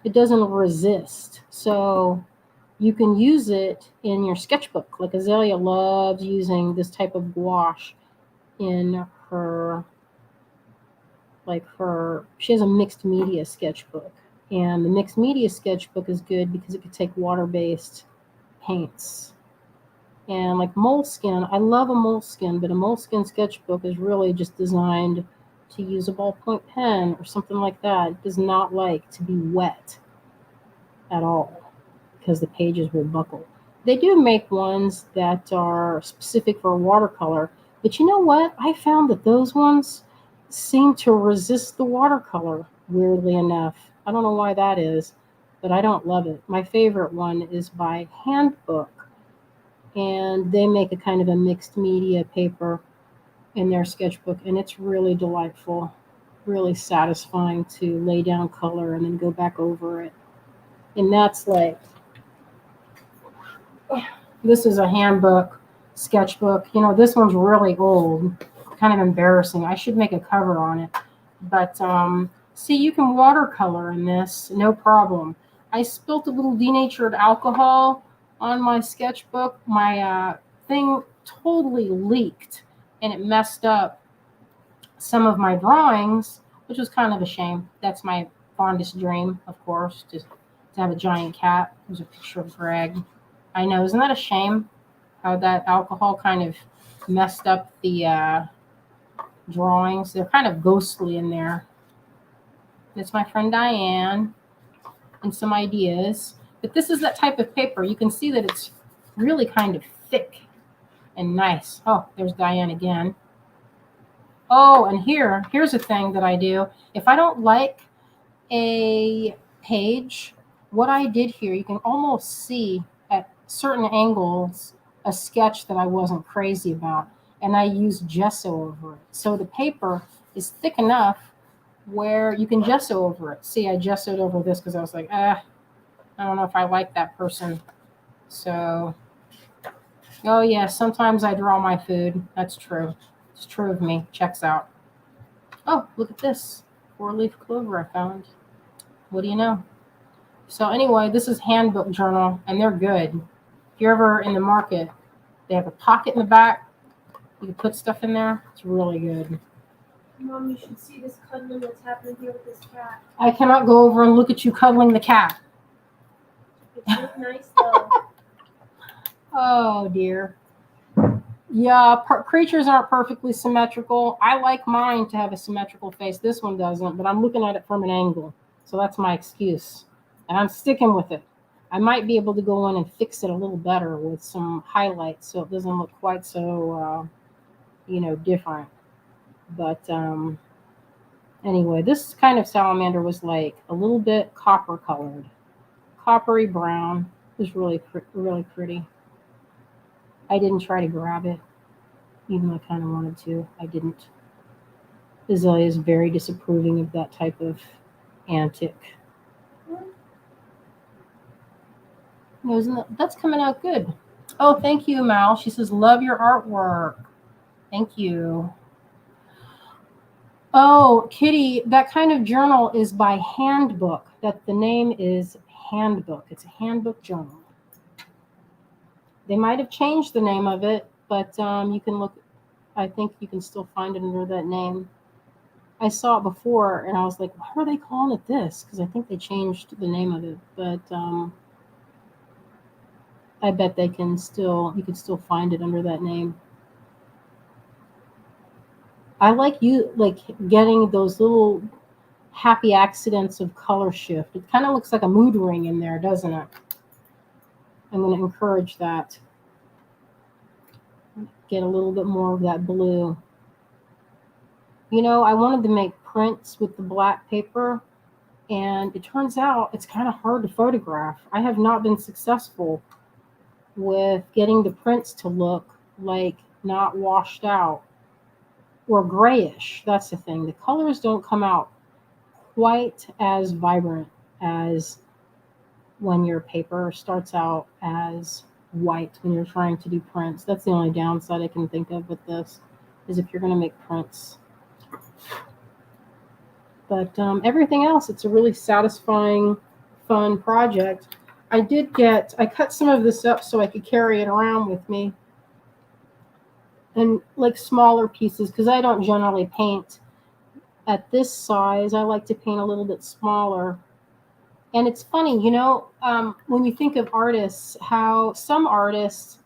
it doesn't resist. So you can use it in your sketchbook. Like Azalea loves using this type of gouache in her, she has a mixed media sketchbook. And the mixed media sketchbook is good because it could take water-based paints. And like Moleskine, I love a Moleskine, but a Moleskine sketchbook is really just designed to use a ballpoint pen or something like that. It does not like to be wet at all because the pages will buckle. They do make ones that are specific for watercolor, but you know what? I found that those ones seem to resist the watercolor, weirdly enough. I don't know why that is, but I don't love it. My favorite one is by Handbook, and they make a kind of a mixed media paper in their sketchbook, and it's really delightful, really satisfying to lay down color and then go back over it. And that's like, this is a Handbook sketchbook. You know, this one's really old, kind of embarrassing. I should make a cover on it. But see, you can watercolor in this, no problem. I spilt a little denatured alcohol on my sketchbook. My thing totally leaked, and it messed up some of my drawings, which was kind of a shame. That's my fondest dream, of course, to have a giant cat. There's a picture of Greg. I know, isn't that a shame how that alcohol kind of messed up the drawings? They're kind of ghostly in there. That's my friend Diane and some ideas. But this is that type of paper. You can see that it's really kind of thick and nice. Oh, there's Diane again. Oh, and here's a thing that I do. If I don't like a page, what I did here, you can almost see at certain angles a sketch that I wasn't crazy about, and I used gesso over it. So the paper is thick enough where you can gesso over it. See, I gessoed over this because I was like, I don't know if I like that person. So, oh yeah, sometimes I draw my food. That's true. It's true of me. Checks out. Oh, look at this 4-leaf clover I found. What do you know? So anyway, this is Handbook Journal, and they're good. If you're ever in the market, they have a pocket in the back. You can put stuff in there. It's really good. Mom, you should see this cuddling that's happening here with this cat. I cannot go over and look at you cuddling the cat. It's really nice though. Oh dear. Yeah, creatures aren't perfectly symmetrical. I like mine to have a symmetrical face. This one doesn't, but I'm looking at it from an angle. So that's my excuse. And I'm sticking with it. I might be able to go in and fix it a little better with some highlights so it doesn't look quite so, different. But anyway, this kind of salamander was like a little bit copper colored. Coppery brown. It was really, really pretty. I didn't try to grab it, even though I kind of wanted to. I didn't. Azalea is very disapproving of that type of antic. That's coming out good. Oh, thank you, Mal. She says, love your artwork. Thank you. Oh, Kitty, that kind of journal is by Handbook. That the name is Handbook. It's a Handbook journal. They might have changed the name of it, but you can look. I think you can still find it under that name. I saw it before, and I was like, why are they calling it this? Because I think they changed the name of it. But I bet you can still find it under that name. I like getting those little happy accidents of color shift. It kind of looks like a mood ring in there, doesn't it? I'm going to encourage that. Get a little bit more of that blue. You know, I wanted to make prints with the black paper, and it turns out it's kind of hard to photograph. I have not been successful with getting the prints to look like not washed out or grayish. That's the thing. The colors don't come out quite as vibrant as when your paper starts out as white when you're trying to do prints. That's the only downside I can think of with this, is if you're going to make prints. But everything else, it's a really satisfying, fun project. I cut some of this up so I could carry it around with me, and like smaller pieces, because I don't generally paint at this size. I like to paint a little bit smaller. And it's funny, when you think of artists, how some artists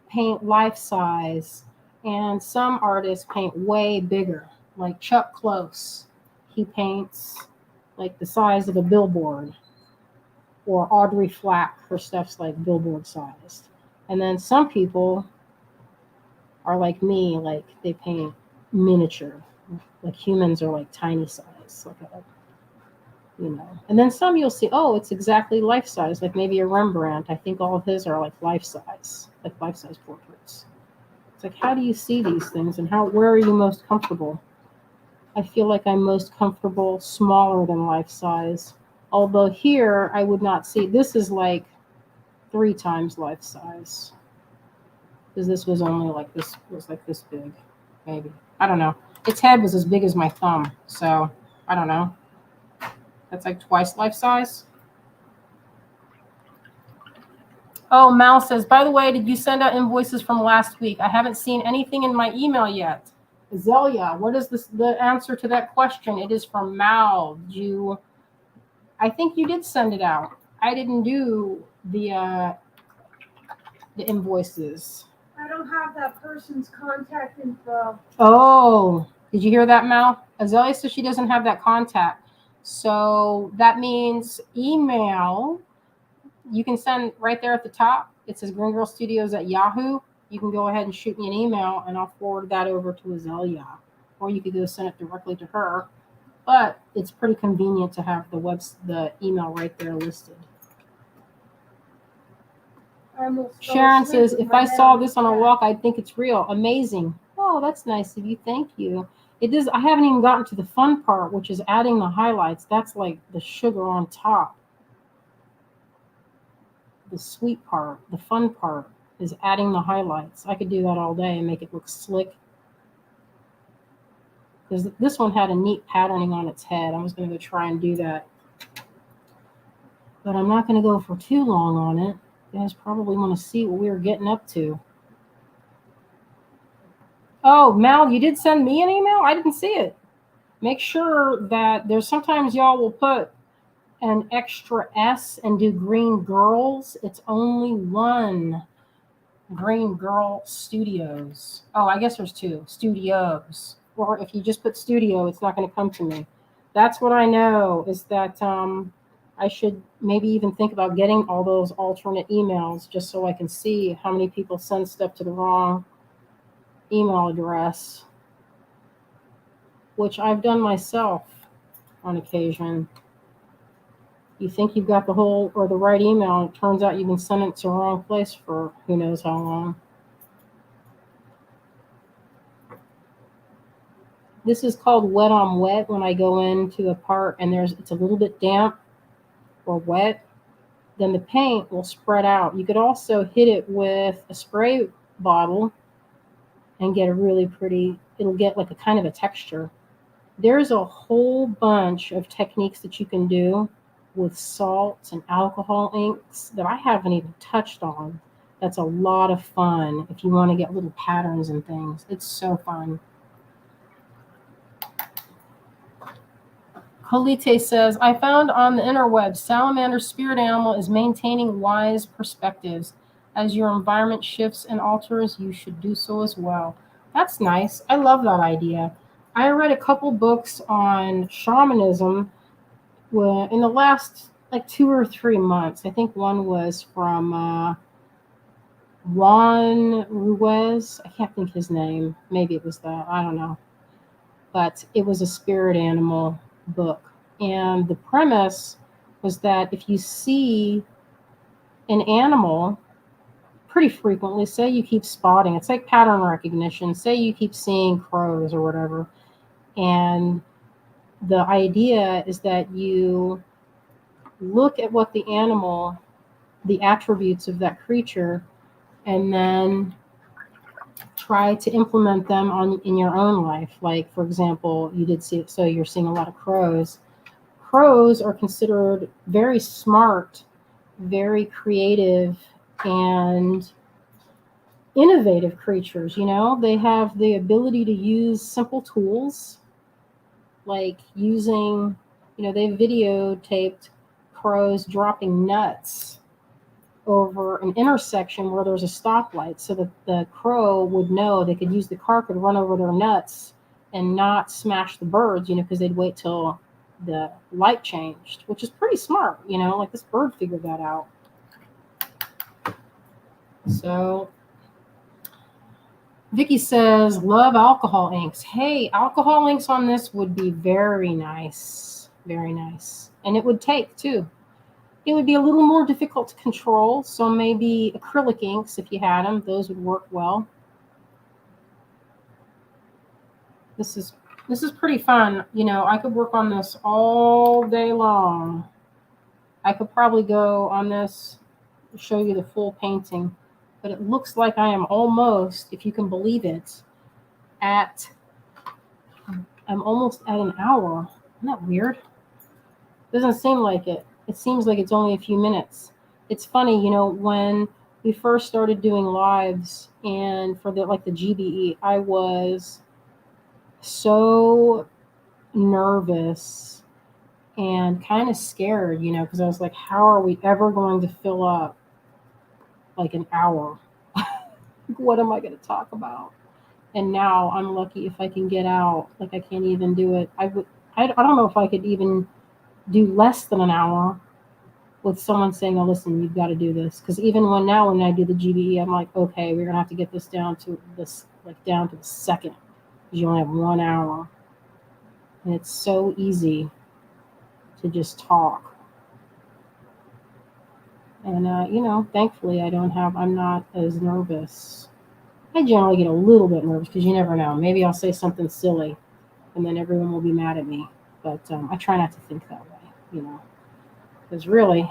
paint life size and some artists paint way bigger, like Chuck Close. He paints like the size of a billboard, or Audrey Flack, her stuff's like billboard sized. And then some people are like me, like they paint miniature, like humans are like tiny size, And then some you'll see, oh, it's exactly life size, like maybe a Rembrandt. I think all of his are like life size portraits. It's like, how do you see these things, and where are you most comfortable? I feel like I'm most comfortable smaller than life size. Although here, I would not see, this is like 3 times life size. Because this was only like this, was like this big, maybe. I don't know. Its head was as big as my thumb, so I don't know. That's like twice life size. Oh, Mal says, by the way, did you send out invoices from last week? I haven't seen anything in my email yet. Azalea, what is the answer to that question? It is from Mal. I think you did send it out. I didn't do the invoices. I don't have that person's contact info. Oh, did you hear that, Mal? Azalea says she doesn't have that contact. So that means email. You can send right there at the top. It says Green Girl Studios at Yahoo. You can go ahead and shoot me an email, and I'll forward that over to Azalea. Or you could go send it directly to her. But it's pretty convenient to have the email right there listed. Sharon says, if I saw this on a walk, I'd think it's real. Amazing. Oh, that's nice of you. Thank you. It is. I haven't even gotten to the fun part, which is adding the highlights. That's like the sugar on top. The sweet part, the fun part, is adding the highlights. I could do that all day and make it look slick. Because this one had a neat patterning on its head. I was going to go try and do that. But I'm not going to go for too long on it. You guys probably want to see what we were getting up to. Oh, Mal, you did send me an email? I didn't see it. Make sure that sometimes y'all will put an extra S and do Green Girls. It's only one Green Girl Studios. Oh, I guess there's 2 studios. Or if you just put studio, it's not going to come to me. That's what I know, is that I should maybe even think about getting all those alternate emails just so I can see how many people send stuff to the wrong email address, which I've done myself on occasion. You think you've got the right email, and it turns out you've been sending it to the wrong place for who knows how long. This is called wet on wet. When I go into a part and it's a little bit damp or wet, then the paint will spread out. You could also hit it with a spray bottle and get a really pretty, it'll get like a kind of a texture. There's a whole bunch of techniques that you can do with salts and alcohol inks that I haven't even touched on. That's a lot of fun if you want to get little patterns and things. It's so fun. Colite says, I found on the interwebs, salamander's spirit animal is maintaining wise perspectives. As your environment shifts and alters, you should do so as well. That's nice. I love that idea. I read a couple books on shamanism in the last like 2 or 3 months. I think one was from Juan Ruiz. I can't think his name. Maybe it was that. I don't know. But it was a spirit animal book. And the premise was that if you see an animal pretty frequently, say you keep spotting, it's like pattern recognition, say you keep seeing crows or whatever, and the idea is that you look at what the animal, the attributes of that creature, and then try to implement them on in your own life. Like, for example, you did see, so you're seeing a lot of crows. Crows are considered very smart, very creative, and innovative creatures. They have the ability to use simple tools, like using, they videotaped crows dropping nuts over an intersection where there's a stoplight, so that the crow would know they could use the car, could run over their nuts and not smash the birds, because they'd wait till the light changed, which is pretty smart, like this bird figured that out. So Vicky says, love alcohol inks. Hey, alcohol inks on this would be very nice. Very nice. And it would take too. It would be a little more difficult to control. So maybe acrylic inks, if you had them, those would work well. This is pretty fun. I could work on this all day long. I could probably go on this, show you the full painting. But it looks like I am almost, if you can believe it, I'm almost at an hour. Isn't that weird? Doesn't seem like it. It seems like it's only a few minutes. It's funny, when we first started doing lives and for the GBE, I was so nervous and kind of scared, because I was like, how are we ever going to fill up like an hour? What am I going to talk about? And now I'm lucky if I can get out. Like, I can't even do it. I don't know if I could even do less than an hour with someone saying, oh, listen, you've got to do this. Because even when I do the GBE, I'm like, okay, we're going to have to get this down to the second. Because you only have 1 hour. And it's so easy to just talk. And, thankfully I'm not as nervous. I generally get a little bit nervous because you never know. Maybe I'll say something silly and then everyone will be mad at me. But I try not to think that way, because really,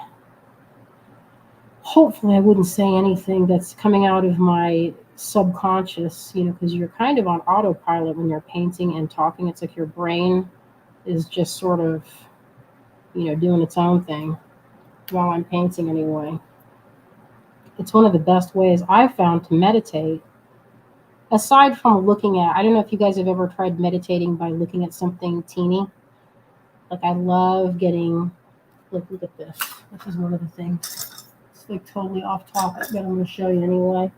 hopefully I wouldn't say anything that's coming out of my subconscious, because you're kind of on autopilot when you're painting and talking. It's like your brain is just sort of, doing its own thing while I'm painting anyway. It's one of the best ways I've found to meditate. Aside from looking at, I don't know if you guys have ever tried meditating by looking at something teeny. Like, I love getting, look at this. This is one of the things. It's like totally off topic, but I'm going to show you anyway.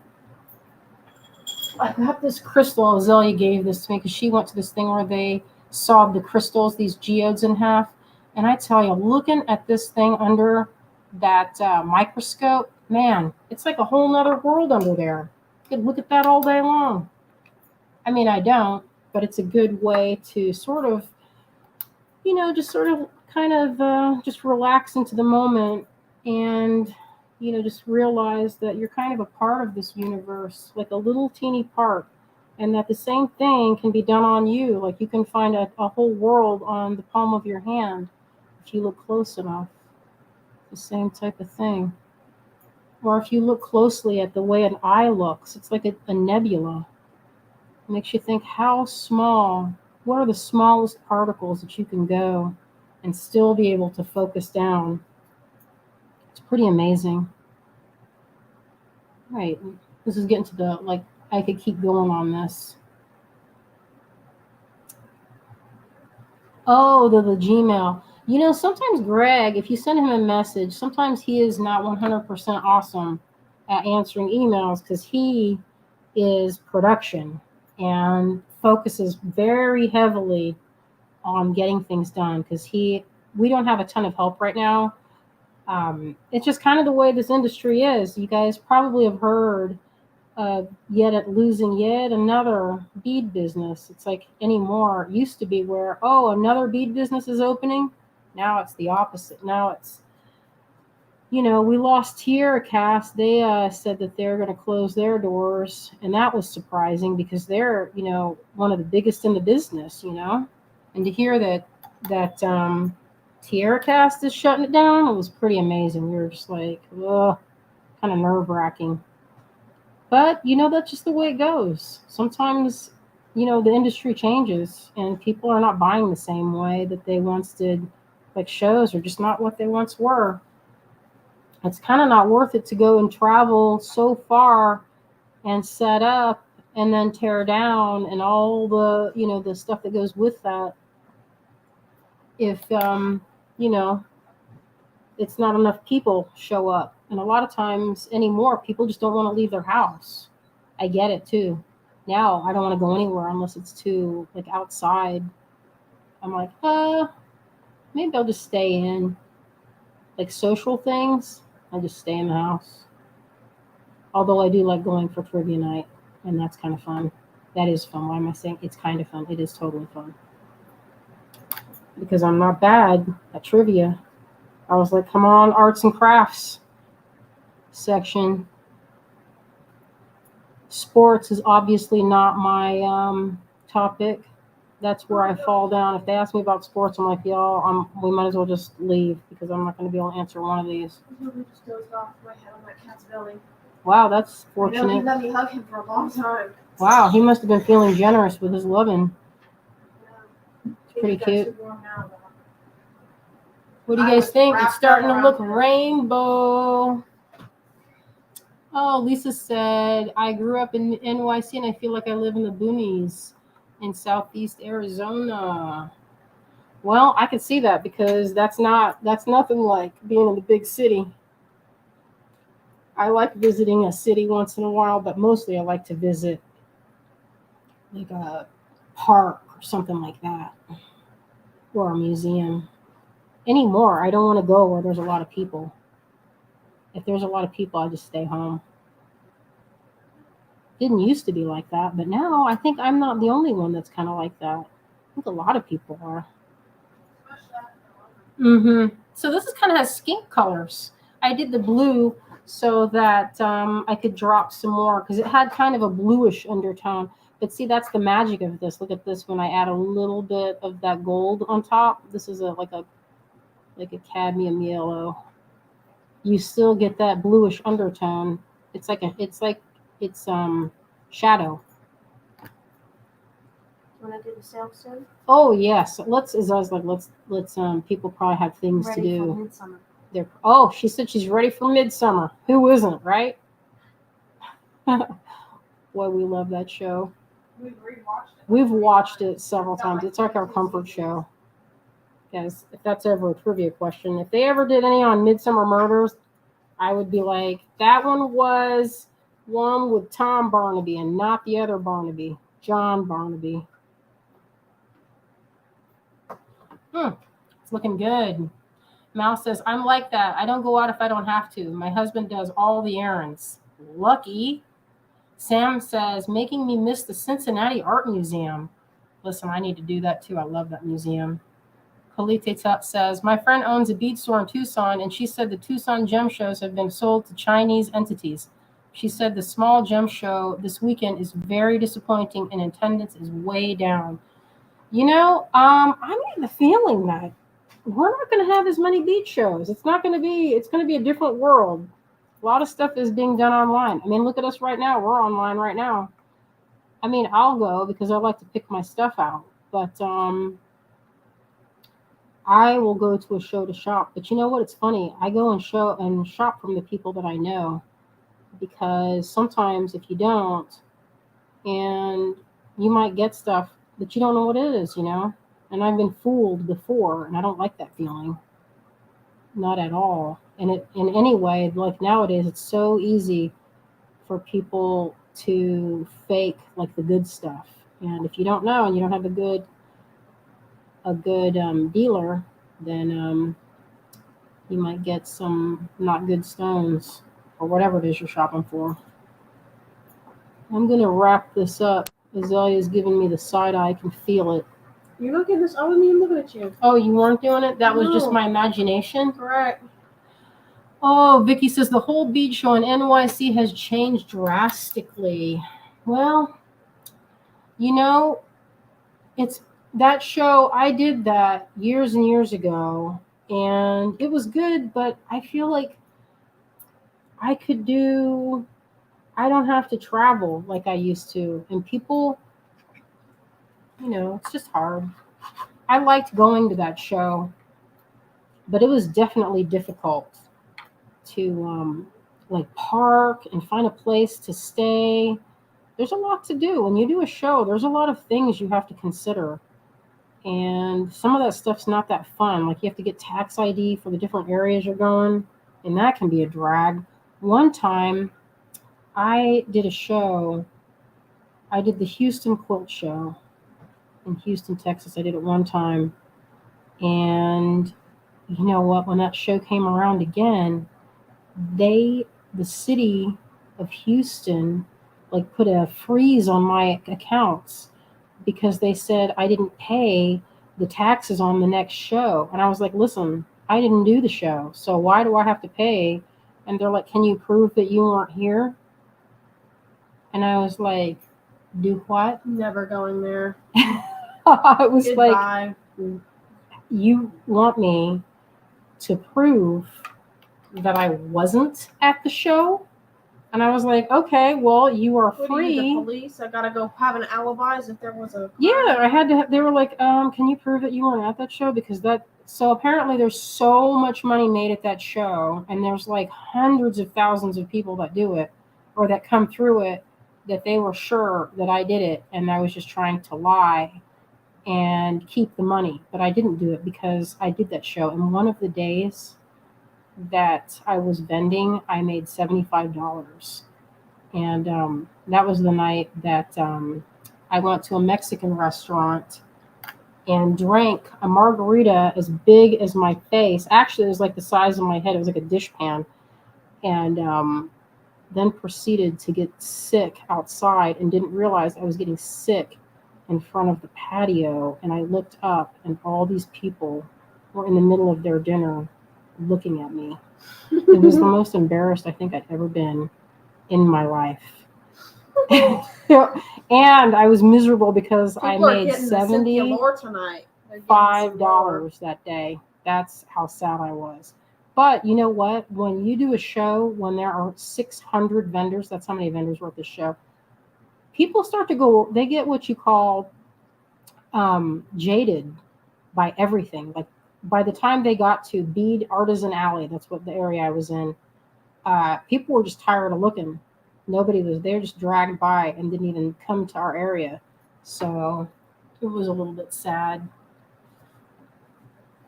I got this crystal. Azalea gave this to me because she went to this thing where they sawed the crystals, these geodes, in half. And I tell you, looking at this thing under that microscope, man, it's like a whole nother world under there. You could look at that all day long. I mean, I don't, but it's a good way to sort of, just sort of kind of just relax into the moment and, just realize that you're kind of a part of this universe, like a little teeny part, and that the same thing can be done on you. Like, you can find a whole world on the palm of your hand if you look close enough. The same type of thing. Or if you look closely at the way an eye looks, it's like a nebula. It makes you think, how small, what are the smallest particles that you can go and still be able to focus down? It's pretty amazing. Right. This is getting to the, I could keep going on this. Oh, the Gmail. Sometimes Greg, if you send him a message, sometimes he is not 100% awesome at answering emails because he is production and focuses very heavily on getting things done because we don't have a ton of help right now. It's just kind of the way this industry is. You guys probably have heard yet at losing yet another bead business. It's like anymore. It used to be where, oh, another bead business is opening. Now it's the opposite. Now it's, we lost Tierra Cast. They said that they're going to close their doors, and that was surprising because they're, one of the biggest in the business, and to hear that Tierra Cast is shutting it down, it was pretty amazing. We were just like, ugh, kind of nerve wracking. But, that's just the way it goes. Sometimes, the industry changes and people are not buying the same way that they once did. Like shows are just not what they once were. It's kind of not worth it to go and travel so far and set up and then tear down and all the, the stuff that goes with that. If, it's not enough people show up. And a lot of times anymore, people just don't want to leave their house. I get it too. Now I don't want to go anywhere unless it's too like outside. I'm like, maybe I'll just stay in. Like social things, I just stay in the house. Although I do like going for trivia night, and that's kind of fun. That is fun. Why am I saying it's kind of fun? It is totally fun. Because I'm not bad at trivia. I was like, come on, arts and crafts section. Sports is obviously not my topic. That's where I fall down. If they ask me about sports, I'm like, y'all, we might as well just leave because I'm not going to be able to answer one of these. Just dozed off my head on that cat's belly. Wow, that's He fortunate. let me hug him for a long time. Wow, he must have been feeling generous with his loving. It's pretty cute. What do you guys think? It's starting to look rainbow. Oh, Lisa said, I grew up in NYC and I feel like I live in the boonies in Southeast Arizona. Well, I can see that because that's nothing like being in the big city. I like visiting a city once in a while, but mostly I like to visit like a park or something like that, or a museum. Anymore, I don't want to go where there's a lot of people. If there's a lot of people, I just stay home. Didn't used to be like that, but now I think I'm not the only one that's kind of like that. I think a lot of people are. So this is kind of has skink colors. I did the blue so that I could drop some more because it had kind of a bluish undertone. But see, that's the magic of this. Look at this when I add a little bit of that gold on top. This is like a cadmium yellow. You still get that bluish undertone. It's shadow. Want to do the sale soon? Oh yes, let's people probably have things Ready to do. for midsummer. She said she's ready for midsummer. Who isn't, right? Boy, we love that show. We've watched it several times. It's like our comfort show. Guys, if that's ever a trivia question, if they ever did any on Midsummer Murders, I would be like, that one was one with Tom Barnaby and not the other Barnaby, John Barnaby. It's looking good. Mal says, I'm like that. I don't go out if I don't have to. My husband does all the errands. Lucky. Sam says, making me miss the Cincinnati Art Museum. Listen, I need to do that too. I love that museum. Kalite says, my friend owns a bead store in Tucson, and she said the Tucson gem shows have been sold to Chinese entities. She said the small gem show this weekend is very disappointing and attendance is way down. I'm getting the feeling that we're not going to have as many bead shows. It's going to be a different world. A lot of stuff is being done online. I mean, look at us right now. We're online right now. I mean, I'll go because I like to pick my stuff out, but I will go to a show to shop. But you know what? It's funny. I go and shop from the people that I know, because sometimes if you don't, and you might get stuff that you don't know what it is, and I've been fooled before, and I don't like that feeling. Not at all. And in any way, like nowadays, it's so easy for people to fake like the good stuff. And if you don't know and you don't have a good dealer, then you might get some not good stones or whatever it is you're shopping for. I'm going to wrap this up. Azalea's giving me the side eye. I can feel it. You're looking at this. I wasn't even looking at you. Oh, you weren't doing it? That was just No. my imagination? Correct. Oh, Vicky says the whole beach show in NYC has changed drastically. Well, you know, it's that show. I did that years and years ago, and it was good, but I feel like I could do, I don't have to travel like I used to. And people, it's just hard. I liked going to that show, but it was definitely difficult to like park and find a place to stay. There's a lot to do. When you do a show, there's a lot of things you have to consider. And some of that stuff's not that fun. Like you have to get tax ID for the different areas you're going, and that can be a drag. One time I did a show, I did the Houston Quilt Show in Houston, Texas. I did it one time. And you know what? When that show came around again, the city of Houston, like put a freeze on my accounts because they said I didn't pay the taxes on the next show. And I was like, listen, I didn't do the show, so why do I have to pay? And they're like, can you prove that you weren't here? And I was like, do what? Never going there. I was Goodbye. like, you want me to prove that I wasn't at the show? And I was like, okay, well, you are What free. are you, the police? I gotta go have an alibi as if there was a. Yeah, I had to. They were like, can you prove that you weren't at that show? Because that. So apparently, there's so much money made at that show, and there's like hundreds of thousands of people that do it or that come through it, that they were sure that I did it, and I was just trying to lie and keep the money. But I didn't do it because I did that show. And one of the days that I was vending, I made $75. And that was the night that I went to a Mexican restaurant and drank a margarita as big as my face. Actually, it was like the size of my head. It was like a dishpan. And then proceeded to get sick outside and didn't realize I was getting sick in front of the patio. And I looked up and all these people were in the middle of their dinner looking at me. It was the most embarrassed I think I'd ever been in my life. And I was miserable because People I are made getting the Cynthia $75 Lore tonight. They're getting some lore. that day. That's how sad I was. But you know what? When you do a show, when there are 600 vendors, that's how many vendors were at this show, people start to go, they get what you call jaded by everything. Like by the time they got to Bead Artisan Alley, that's what the area I was in, people were just tired of looking. Nobody was there, just dragged by and didn't even come to our area. So it was a little bit sad.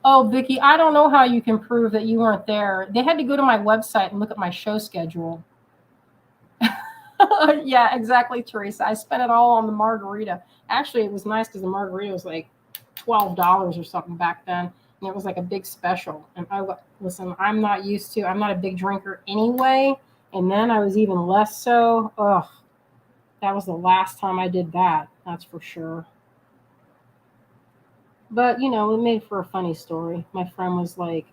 Oh, Vicki, I don't know how you can prove that you weren't there. They had to go to my website and look at my show schedule. Yeah, exactly, Teresa. I spent it all on the margarita. Actually, it was nice because the margarita was like $12 or something back then. And it was like a big special. And listen, I'm not a big drinker anyway. And then I was even less so. Ugh, that was the last time I did that. That's for sure. But, it made for a funny story. My friend was like,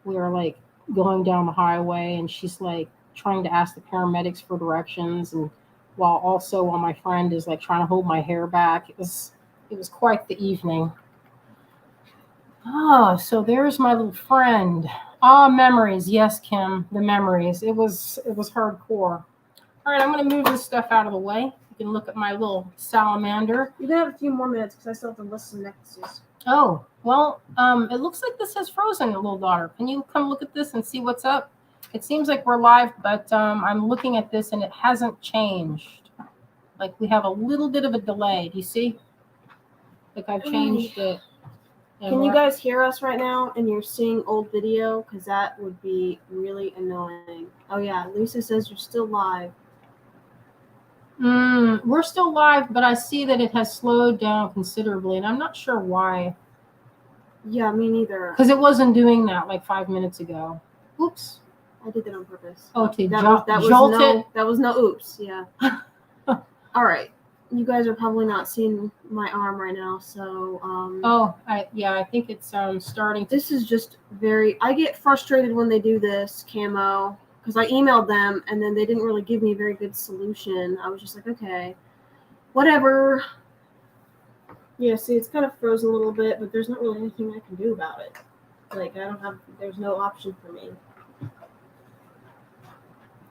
we were like going down the highway and she's like trying to ask the paramedics for directions. And while my friend is like trying to hold my hair back, it was quite the evening. Oh, so there's my little friend. Memories. Yes, Kim, the memories. It was hardcore. All right, I'm going to move this stuff out of the way. You can look at my little salamander. You can have a few more minutes because I still have to list some necklaces. Oh, well, it looks like this has frozen, little daughter. Can you come look at this and see what's up? It seems like we're live, but I'm looking at this and it hasn't changed. Like we have a little bit of a delay. Do you see? Like I've changed it. Can you guys hear us right now and you're seeing old video? Because that would be really annoying. Oh, yeah. Lisa says you're still live. We're still live, but I see that it has slowed down considerably, and I'm not sure why. Yeah, me neither. Because it wasn't doing that like 5 minutes ago. Oops. I did that on purpose. Oh, to That jolt was it. that was no oops. Yeah. All right. You guys are probably not seeing my arm right now, so Oh, I think it's starting to. this is just very. I get frustrated when they do this camo because I emailed them and then they didn't really give me a very good solution. I was just like, okay, whatever. Yeah, see, it's kind of frozen a little bit, but there's not really anything I can do about it. Like, I don't have. There's no option for me.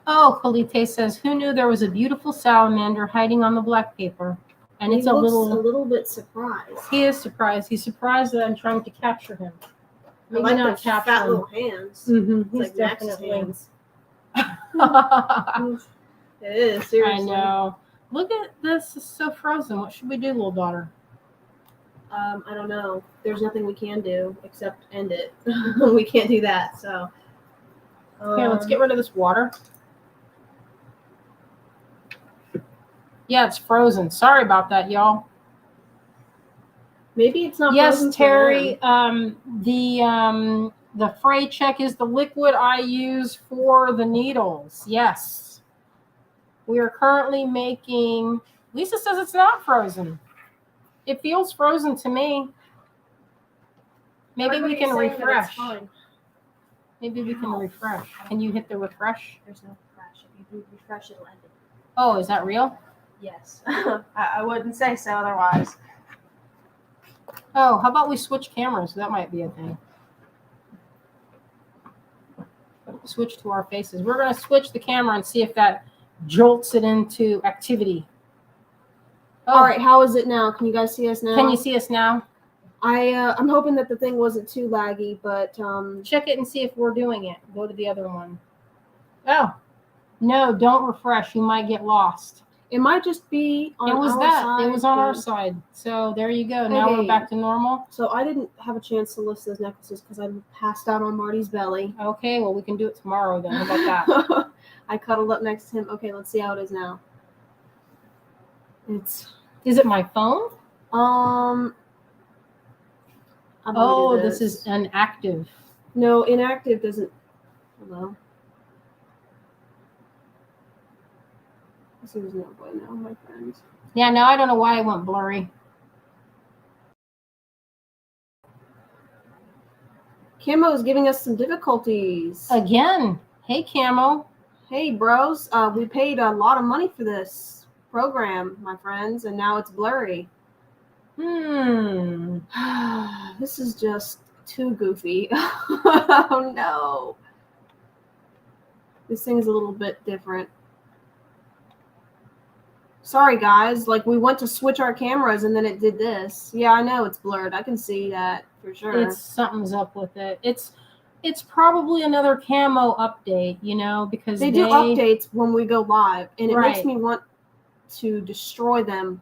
Oh, Kalite says, who knew there was a beautiful salamander hiding on the black paper? And He it's a looks little. bit surprised. He is surprised. He's surprised that I'm trying to capture him. I Maybe like not the capture fat him. little hands. Mm-hmm. It's He's like Max's definitely. hands. I It is, seriously. know. Look at this. It's so frozen. What should we do, little daughter? I don't know. There's nothing we can do except end it. We can't do that, so. Here, let's get rid of this water. Yeah, it's frozen. Sorry about that, y'all. Maybe it's not Yes, frozen for Terry. them. The Fray Check is the liquid I use for the needles. Yes, we are currently making. Lisa says it's not frozen. It feels frozen to me. Maybe we Everybody's can saying that it's refresh. fine. Maybe we can refresh. Can you hit the refresh? There's no refresh. If you do refresh, it'll end it. Oh, is that real? Yes. I wouldn't say so otherwise. Oh, how about we switch cameras? That might be a thing. Switch to our faces. We're going to switch the camera and see if that jolts it into activity. Oh, All right, how is it now? Can you guys see us now? can you see us now? I'm hoping that the thing wasn't too laggy, but Check it and see if we're doing it. Go to the other one. Oh, no, don't refresh. You might get lost. it might just be on It was our that. side. It was on our but- side. So there you go. Now we're Okay. back to normal. So I didn't have a chance to list those necklaces because I passed out on Marty's belly. Okay, well, we can do it tomorrow then. How about that? I cuddled up next to him. Okay, let's see how it is now. It's Is it my phone? I'm gonna Oh, do this is inactive. no inactive doesn't. Hello. This is no bueno, my friends. Yeah, now I don't know why it went blurry. Camo is giving us some difficulties. Again. Hey, Camo. Hey, bros, we paid a lot of money for this program, my friends, and now it's blurry. This is just too goofy. Oh no. This thing's a little bit different. Sorry guys, like we went to switch our cameras and then it did this. Yeah, I know it's blurred. I can see that for sure. It's something's up with it. It's probably another camo update, because they do updates when we go live, and it makes Right. me want to destroy them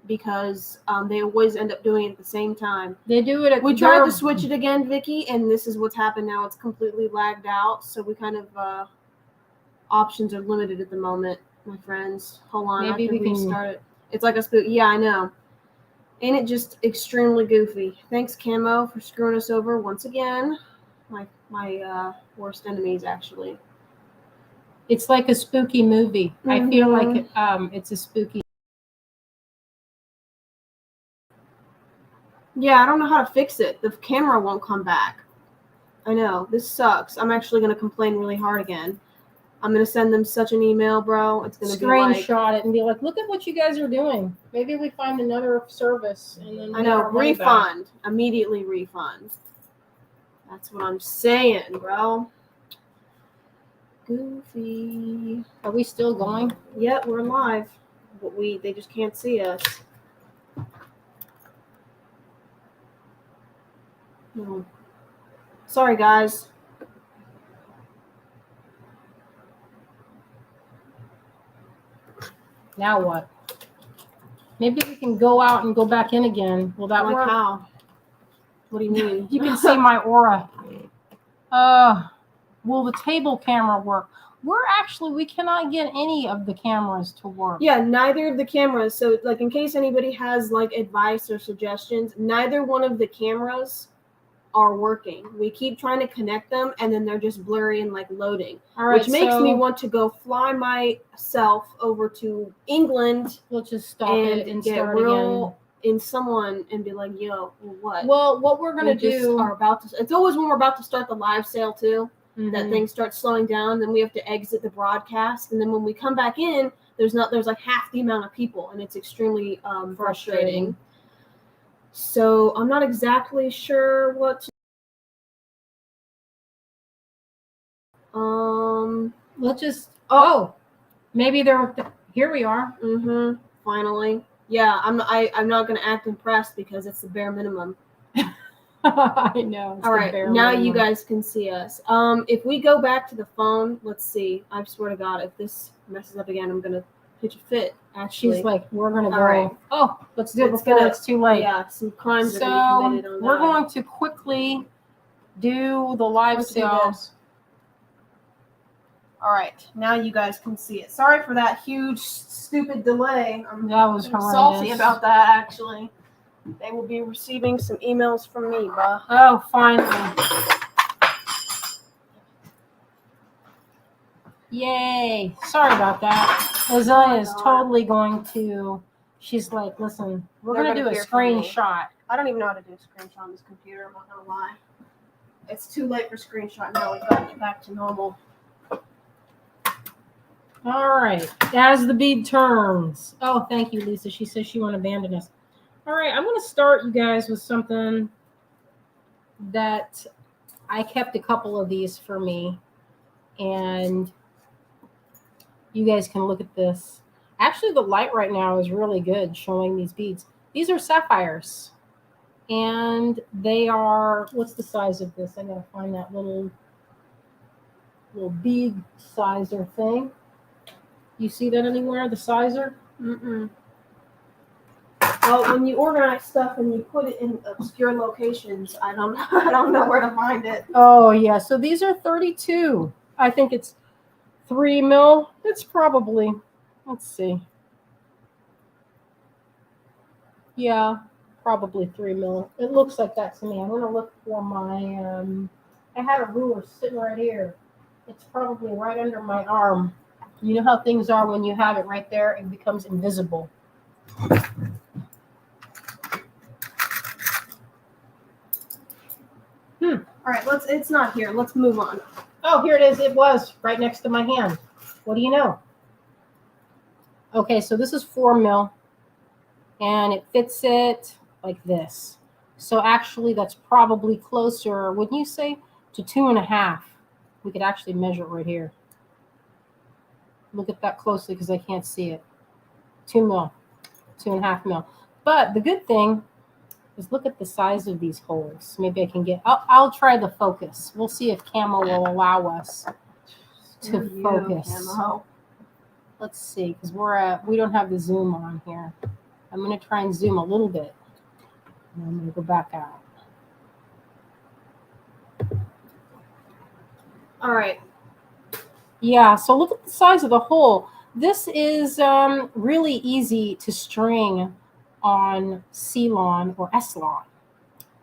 because they always end up doing it at the same time. They do it. We tried to switch it again, Vicky, and this is what's happened now. It's completely lagged out, so we kind of options are limited at the moment, my friends. Hold on, Maybe I have to we can- restart it. It's like a spook. Yeah, I know. Ain't it just extremely goofy? Thanks, Camo, for screwing us over once again. My worst enemies, actually. It's like a spooky movie. I feel like Mhm. it's a spooky. Yeah, I don't know how to fix it. The camera won't come back. I know. This sucks. I'm actually going to complain really hard again. I'm going to send them such an email, bro. It's going to be like... Screenshot it and be like, look at what you guys are doing. Maybe we find another service and then I we know. get our money back. Refund. Immediately refund. That's what I'm saying, bro. Goofy. Are we still going? Yep, we're live. But they just can't see us. No. Sorry, guys. Now what? Maybe we can go out and go back in again. Will that Like work? how? What do you mean? You can see my aura. Will the table camera work? We cannot get any of the cameras to work. Yeah, neither of the cameras. So, like, in case anybody has like advice or suggestions, neither one of the cameras are working. We keep trying to connect them, and then they're just blurry and like loading, All right, which makes so me want to go fly myself over to England we'll just stop it and get start real in someone and be like, "Yo, what?" again. Well, what we're gonna We just do? are about to. It's always when we're about to start the live sale too that Mhm. things start slowing down. Then we have to exit the broadcast, and then when we come back in, there's like half the amount of people, and it's extremely frustrating. So I'm not exactly sure what to. Let's just. Oh, maybe they're. Here we are. Finally, yeah. I'm not gonna act impressed because it's the bare minimum. I know. All right, now you guys can see us. If we go back to the phone, let's see. I swear to God, if this messes up again, I'm gonna pitch a fit. Actually, She's like, we're gonna go. All right. Oh, let's do it It's before gonna- it's too late. yeah, some crimes are So gonna be committed on we're that. going to quickly do the live Let's do sale. this. All right, now you guys can see it. Sorry for that huge, stupid delay. I'm That was I'm horrendous. salty about that, actually. They will be receiving some emails from me, bruh. Oh, finally. Yay. Sorry about that. Azalea is God. totally going to, she's like, listen, we're They're going to do gonna a hear from me. screenshot. I don't even know how to do a screenshot on this computer. I'm not gonna lie. It's too late for screenshot now. We've got to get back to normal. All right. As the bead turns. Oh, thank you, Lisa. She says she won't abandon us. All right. I'm going to start you guys with something that I kept a couple of these for me. And you guys can look at this. Actually, the light right now is really good showing these beads. These are sapphires. And they are, what's the size of this? I got to find that little bead sizer thing. You see that anywhere, the sizer? Well, when you organize stuff and you put it in obscure locations, I don't know where to find it. Oh, yeah. So these are 32. I think it's 3 mil. It's probably, let's see. Yeah, probably 3 mil. It looks like that to me. I'm going to look for my, I had a ruler sitting right here. It's probably right under my arm. You know how things are when you have it right there, it becomes invisible. All right, it's not here. Let's move on. Oh, here it is. It was right next to my hand. What do you know? Okay, so this is 4 mil, and it fits it like this. So actually, that's probably closer, wouldn't you say, to 2.5? We could actually measure it right here. Look at that closely because I can't see it. 2 mil, 2.5 mil. But the good thing is look at the size of these holes. Maybe I can get, I'll try the focus. We'll see if Camo will allow us to focus. Camo. Let's see, because we don't have the zoom on here. I'm going to try and zoom a little bit. And I'm going to go back out. All right. Yeah, so look at the size of the hole. This is really easy to string on C-lawn or S-lawn.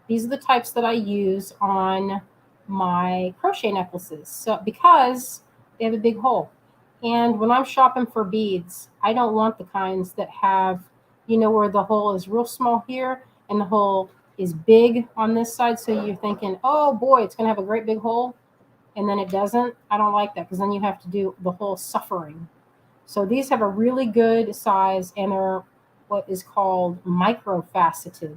These are the types that I use on my crochet necklaces. So because they have a big hole. And when I'm shopping for beads, I don't want the kinds that have, where the hole is real small here and the hole is big on this side. So you're thinking, oh boy, it's going to have a great big hole. And then it doesn't. I don't like that because then you have to do the whole suffering. So these have a really good size and they're what is called microfaceted.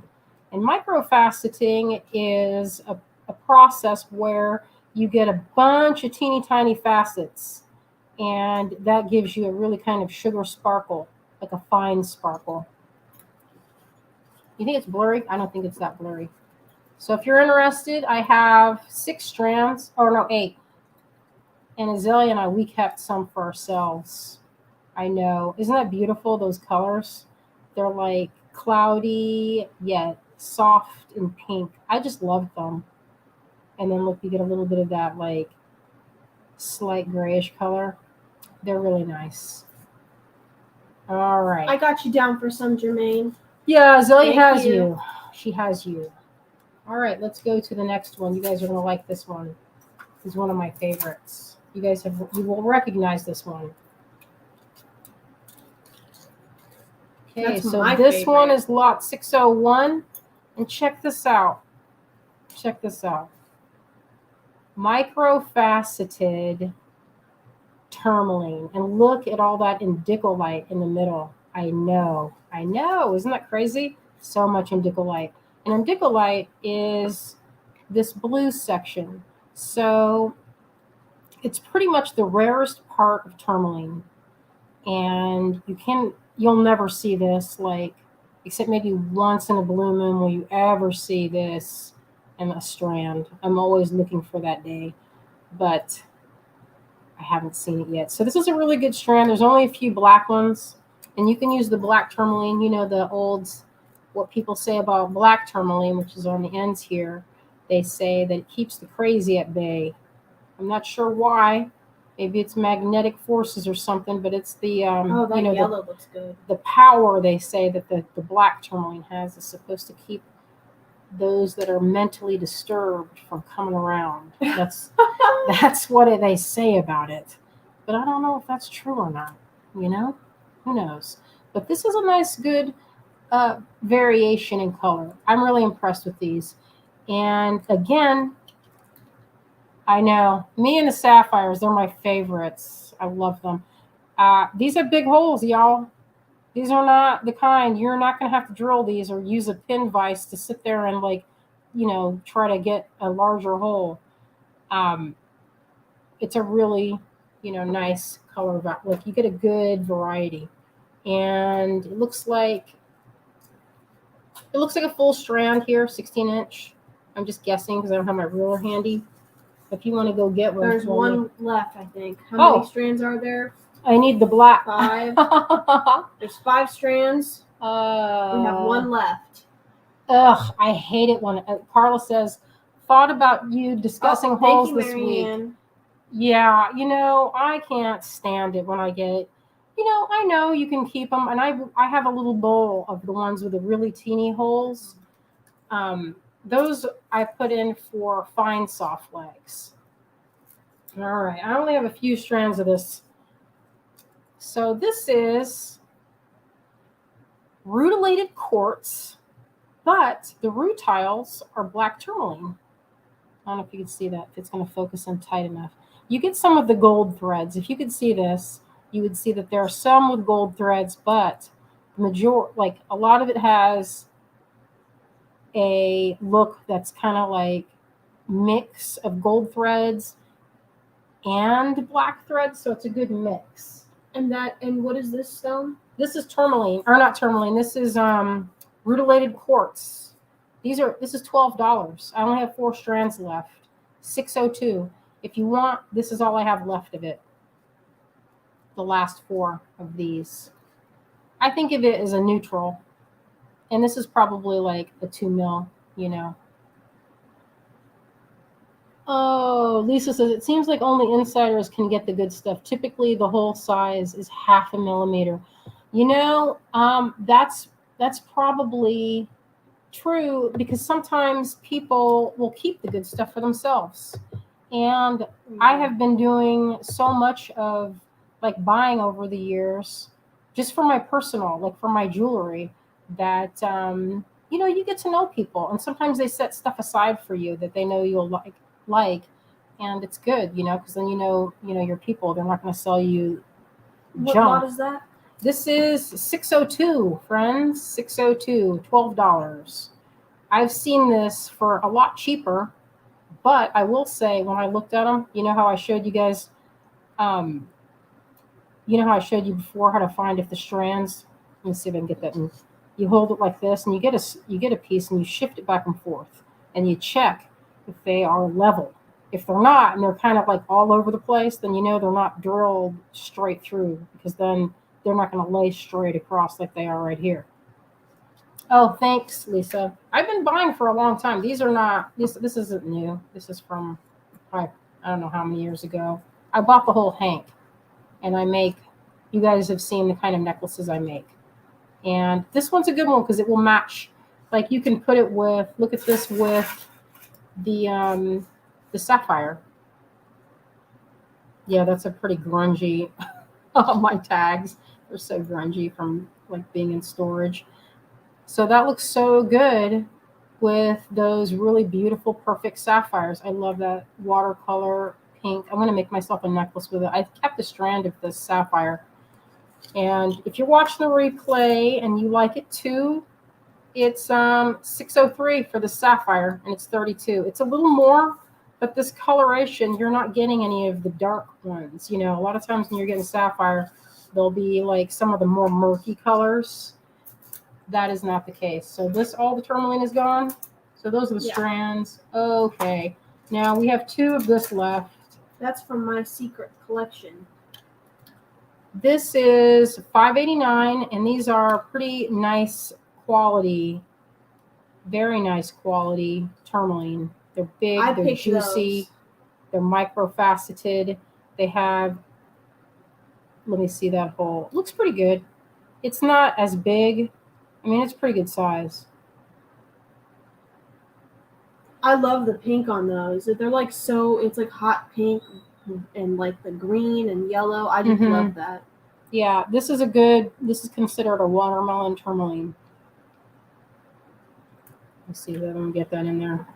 And microfaceting is a process where you get a bunch of teeny tiny facets and that gives you a really kind of sugar sparkle, like a fine sparkle. You think it's blurry? I don't think it's that blurry. So if you're interested, I have 6 strands, or no, 8. And Azalea and I, we kept some for ourselves. I know. Isn't that beautiful, those colors? They're like cloudy, yet soft and pink. I just love them. And then look, you get a little bit of that like slight grayish color. They're really nice. All right. I got you down for some, Jermaine. Yeah, Azalea Thank has you. She has you. All right, let's go to the next one. You guys are gonna like this one. It's one of my favorites. You will recognize this one. Okay, That's so my this one favorite. is lot 601. And check this out. Check this out. Microfaceted tourmaline. And look at all that indicolite in the middle. I know. Isn't that crazy? So much indicolite. And indicolite is this blue section. So it's pretty much the rarest part of tourmaline. And you'll never see this, like, except maybe once in a blue moon will you ever see this in a strand. I'm always looking for that day, but I haven't seen it yet. So this is a really good strand. There's only a few black ones, and you can use the black tourmaline. You know, the old, what people say about black tourmaline, which is on the ends here. They say that it keeps the crazy at bay. I'm not sure why. Maybe it's magnetic forces or something, but it's the Oh, that the yellow looks good. the power they say that the black tourmaline has is supposed to keep those that are mentally disturbed from coming around. That's what they say about it. But I don't know if that's true or not. You know, who knows? But this is a nice, good variation in color. I'm really impressed with these. And again, I know me and the sapphires, they're my favorites. I love them. These are big holes, y'all. These are not the kind you're not going to have to drill these or use a pin vise to sit there and, like, try to get a larger hole. It's a really, nice color. Look, you get a good variety, and it looks like a full strand here, 16-inch. I'm just guessing because I don't have my ruler handy. If you want to go get one, There's one left, I think. How many strands are there? I need the black. 5. There's 5 strands. We have one left. Ugh, I hate it when Carla says, "Thought about you discussing holes this week." Yeah, I can't stand it when I get it. I know you can keep them, and I have a little bowl of the ones with the really teeny holes. Those I put in for fine soft legs. All right, I only have a few strands of this. So this is rutilated quartz, but the rutiles are black tourmaline. I don't know if you can see that, if it's going to focus in tight enough. You get some of the gold threads. If you could see this, you would see that there are some with gold threads, but a lot of it has a look that's kind of like mix of gold threads and black threads, so it's a good mix. And what is this stone? This is tourmaline, or not tourmaline. This is rutilated quartz. This is $12. I only have 4 strands left. 602. If you want, this is all I have left of it. The last 4 of these. I think of it as a neutral. And this is probably like a 2 mil, Oh, Lisa says, it seems like only insiders can get the good stuff. Typically, the hole size is 0.5 millimeter. That's probably true, because sometimes people will keep the good stuff for themselves. And I have been doing so much of, like, buying over the years, just for my personal, like for my jewelry, that, you get to know people. And sometimes they set stuff aside for you that they know you'll like, and it's good, because then your people. They're not going to sell you What junk. lot is that? This is 602, friends. 602, $12. I've seen this for a lot cheaper, but I will say, when I looked at them, how I showed you guys, how I showed you before how to find if the strands. Let me see if I can get that. And you hold it like this, and you get a piece, and you shift it back and forth, and you check if they are level. If they're not, and they're kind of like all over the place, then they're not drilled straight through, because then they're not going to lay straight across like they are right here. Oh, thanks, Lisa. I've been buying for a long time. These are not, this isn't new. This is from, I don't know how many years ago. I bought the whole hank, and you guys have seen the kind of necklaces I make. And this one's a good one because it will match Like you can put it with, look at this with the sapphire. Yeah, that's a pretty grungy. Oh, my tags, they're so grungy from like being in storage. So that looks so good with those really beautiful, perfect sapphires. I love that watercolor pink. I'm going to make myself a necklace with it. I kept a strand of this sapphire. And if you're watching the replay and you like it too, it's $603 for the sapphire, and it's $32. It's a little more, but this coloration, you're not getting any of the dark ones. You know, a lot of times when you're getting sapphire, there'll be like some of the more murky colors. That is not the case. So this, all the tourmaline is gone. So those are the Yeah. strands. Okay. Now we have 2 of this left. That's from my secret collection. This is $5.89, and these are pretty nice quality, very nice quality tourmaline. They're big, I they're picked juicy, those. they're microfaceted. They have, let me see that hole. Looks pretty good. It's not as big. I mean, it's pretty good size. I love the pink on those. They're like so. It's like hot pink and like the green and yellow. I just Mhm. love that. Yeah, this is considered a watermelon tourmaline. Let's see if I can get that in there.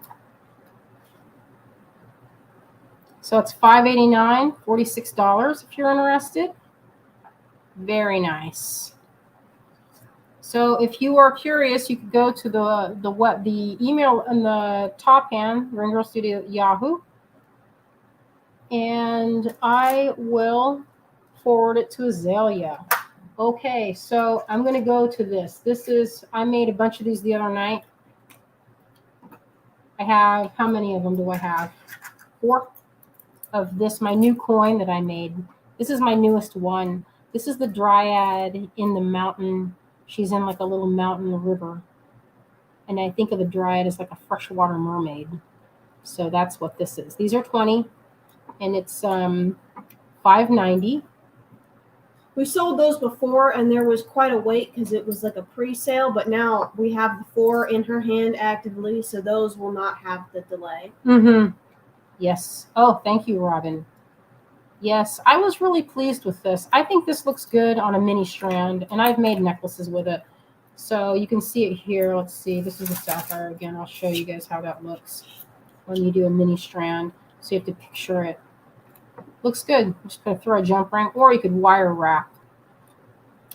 So it's $5.89, $46 if you're interested. Very nice. So if you are curious, you could go to the email in the top hand, Ringgirl Studio Yahoo, and I will forward it to Azalea. Okay, so I'm going to go to this. I made a bunch of these the other night. I have, how many of them do I have? 4 of this, my new coin that I made. This is my newest one. This is the Dryad in the mountain. She's in like a little mountain river. And I think of the Dryad as like a freshwater mermaid. So that's what this is. These are 20, and it's $5.90. We sold those before, and there was quite a wait because it was like a pre-sale. But now we have the 4 in her hand actively, so those will not have the delay. Mm-hmm. Yes. Oh, thank you, Robin. Yes, I was really pleased with this. I think this looks good on a mini strand, and I've made necklaces with it. So you can see it here. Let's see. This is a sapphire again. I'll show you guys how that looks when you do a mini strand. So you have to picture it. Looks good. I'm just going to throw a jump ring, or you could wire wrap.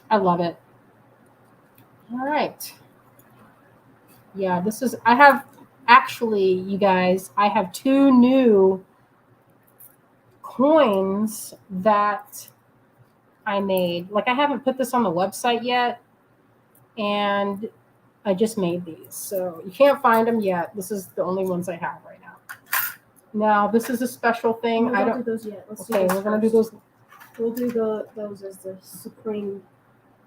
I love it. All right. Yeah, I have, actually, you guys, I have 2 new coins that I made. Like, I haven't put this on the website yet, and I just made these. So you can't find them yet. This is the only ones I have right now. Now, this is a special thing. We I don't don't. do those yet. Let's Okay, do those we're gonna do first. those. We'll do those as the supreme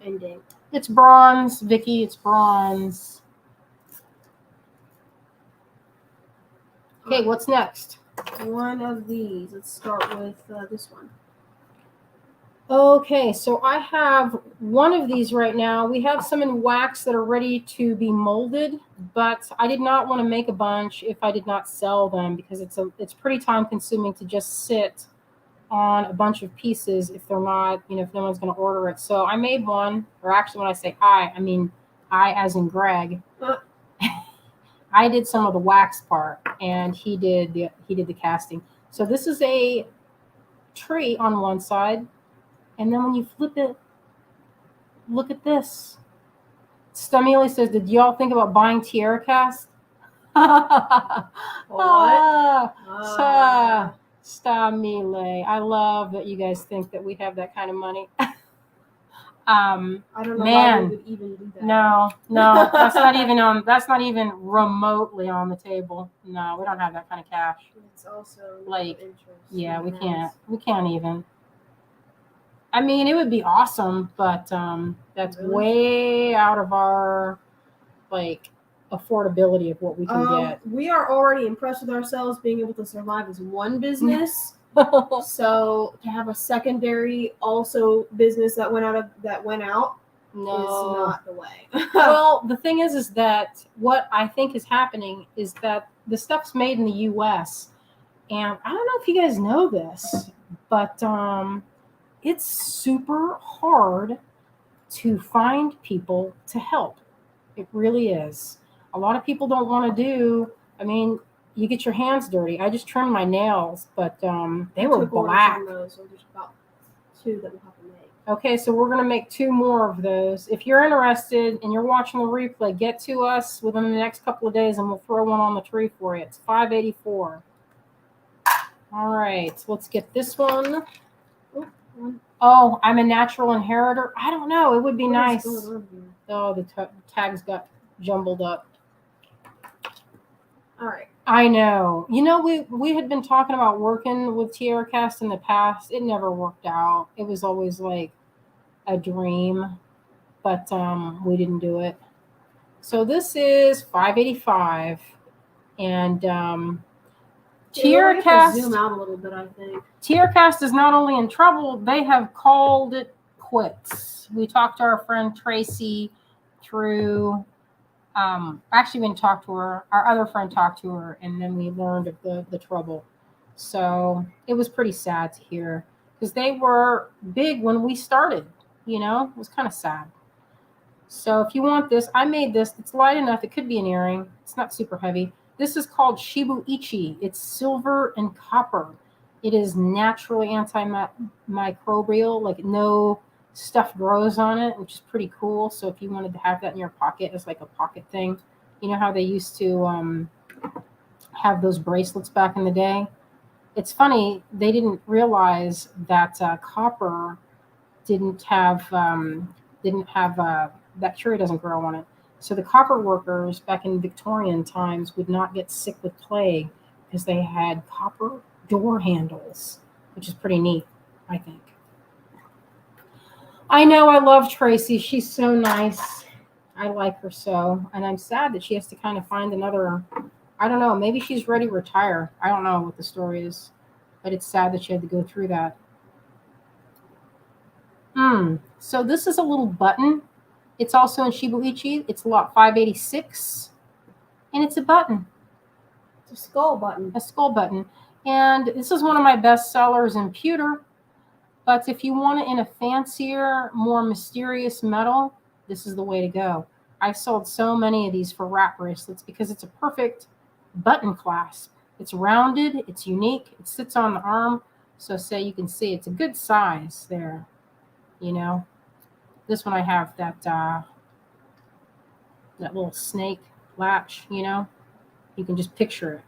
ending. It's bronze, Vicky. It's bronze. Okay, what's next? One of these. Let's start with this one. Okay, so I have one of these right now. We have some in wax that are ready to be molded, but I did not want to make a bunch if I did not sell them, because it's pretty time consuming to just sit on a bunch of pieces if they're not, if no one's going to order it. So I made one, or actually when I say I mean I as in Greg. I did some of the wax part, and he did the casting. So this is a tree on one side, and then when you flip it, look at this. Stummy says, "Did y'all think about buying Tierra Cast?" What? Stummy, I love that you guys think that we have that kind of money. I don't know why we would even do that. No, that's not even remotely on the table. No, we don't have that kind of cash. It's also Like, interest. yeah, we can't even. I mean, it would be awesome, but that's Really? way out of our affordability of what we can get. We are already impressed with ourselves being able to survive as one business. So to have a secondary also business that went out, No. not the way. Well, the thing is that what I think is happening is that the stuff's made in the U.S. and I don't know if you guys know this, but it's super hard to find people to help. It really is. A lot of people don't want to do. I mean, you get your hands dirty. I just trimmed my nails, but they were Took orders black. on those, so there's about 2 that we'll have to make. Okay, so we're gonna make 2 more of those. If you're interested and you're watching the replay, get to us within the next couple of days, and we'll throw one on the tree for you. It's $5.84. All right, so let's get this one. Oh, I'm a natural inheritor. I don't know. It would be What nice. is going on here? Oh, the tags got jumbled up. All right. I know. You know, we had been talking about working with TierraCast in the past. It never worked out. It was always like a dream, but we didn't do it. So this is $5.85, and Yeah, we have to TierraCast. zoom out a little bit, I think. TierraCast is not only in trouble; they have called it quits. We talked to our friend Tracy through. Actually, we didn't talk to her. Our other friend talked to her, and then we learned of the trouble. So it was pretty sad to hear because they were big when we started. You know, it was kind of sad. So if you want this, I made this. It's light enough. It could be an earring. It's not super heavy. This is called Shibu Ichi. It's silver and copper. It is naturally antimicrobial. Like no stuff grows on it, which is pretty cool. So if you wanted to have that in your pocket as like a pocket thing, you know how they used to have those bracelets back in the day. It's funny they didn't realize that copper didn't have bacteria doesn't grow on it. So the copper workers back in Victorian times would not get sick with plague because they had copper door handles, which is pretty neat, I think. I know I love Tracy. She's so nice. I like her so. And I'm sad that she has to kind of find another, I don't know, maybe she's ready to retire. I don't know what the story is, but it's sad that she had to go through that. So this is a little button. It's also in Shibu Ichi. It's lot 586. And it's a button. It's a skull button. A skull button. And this is one of my best sellers in pewter. But if you want it in a fancier, more mysterious metal, this is the way to go. I've sold so many of these for wrap bracelets because it's a perfect button clasp. It's rounded, it's unique, it sits on the arm. So say you can see it's a good size there, you know. This one I have that little snake latch, you know. You can just picture it.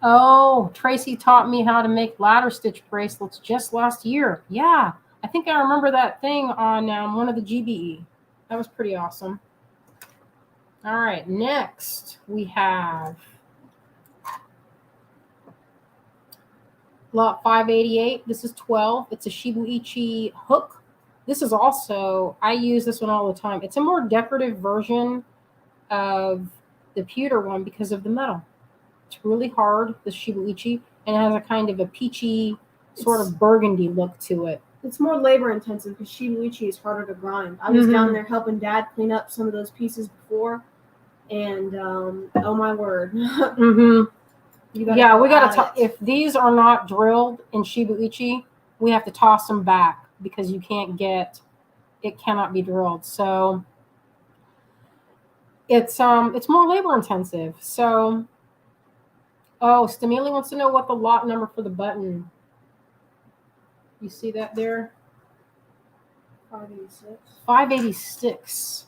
Oh, Tracy taught me how to make ladder stitch bracelets just last year. Yeah, I think I remember that thing on one of the GBE. That was pretty awesome. All right, next we have lot 588. This is 12. It's a Shibu Ichi hook. This is also, I use this one all the time. It's a more decorative version of the pewter one because of the metal. It's really hard, the Shibu Ichi, and it has a kind of a peachy sort of burgundy look to it. It's more labor intensive because Shibu Ichi is harder to grind. I was down there helping Dad clean up some of those pieces before, and oh my word. Yeah, we gotta talk. If these are not drilled in Shibu Ichi, we have to toss them back because you can't get, it cannot be drilled. So it's more labor intensive. So oh, Stamili wants to know what the lot number for the button. You see that there? 586. 586.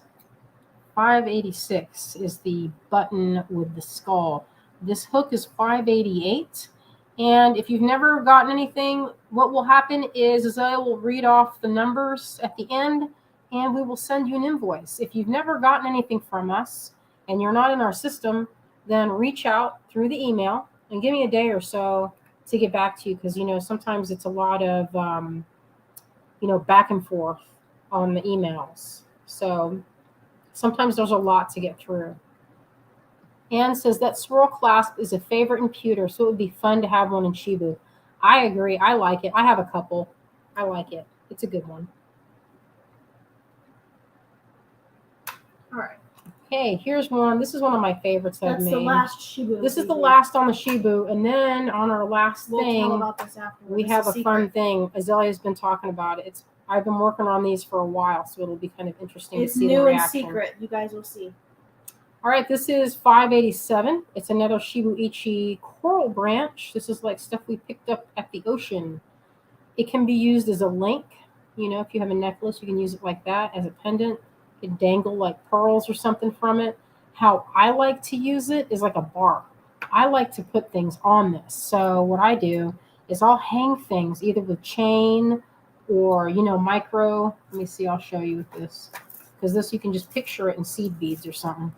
586 is the button with the skull. This hook is 588. And if you've never gotten anything, what will happen is I will read off the numbers at the end and we will send you an invoice. If you've never gotten anything from us and you're not in our system, then reach out through the email and give me a day or so to get back to you because, you know, sometimes it's a lot of, back and forth on the emails. So sometimes there's a lot to get through. Anne says that swirl clasp is a favorite in pewter, so it would be fun to have one in Shibu. I agree. I like it. I have a couple. I like it. It's a good one. All right. Okay, here's one. This is one of my favorites that I've That's made. the last Shibu. This is the we last on the Shibu, and then on our last We'll thing, tell about this afterwards. we It's have a secret. fun thing. Azalea's been talking about it. I've been working on these for a while, so it'll be kind of interesting It's to see the new and reaction. secret. You guys will see. All right, this is 587. It's another Shibu Ichi coral branch. This is like stuff we picked up at the ocean. It can be used as a link. You know, if you have a necklace, you can use it like that as a pendant. You can dangle like pearls or something from it. How I like to use it is like a bar. I like to put things on this. So what I do is I'll hang things either with chain or, micro. Let me see, I'll show you with this. Because this, you can just picture it in seed beads or something.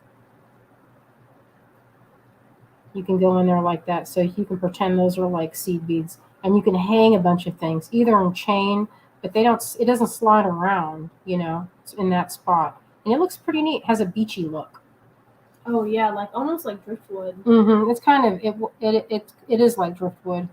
You can go in there like that. So you can pretend those are like seed beads. And you can hang a bunch of things, either on chain, but it doesn't slide around, it's in that spot. And it looks pretty neat. It has a beachy look. Oh yeah, like almost like driftwood. It's kind of, it is like driftwood.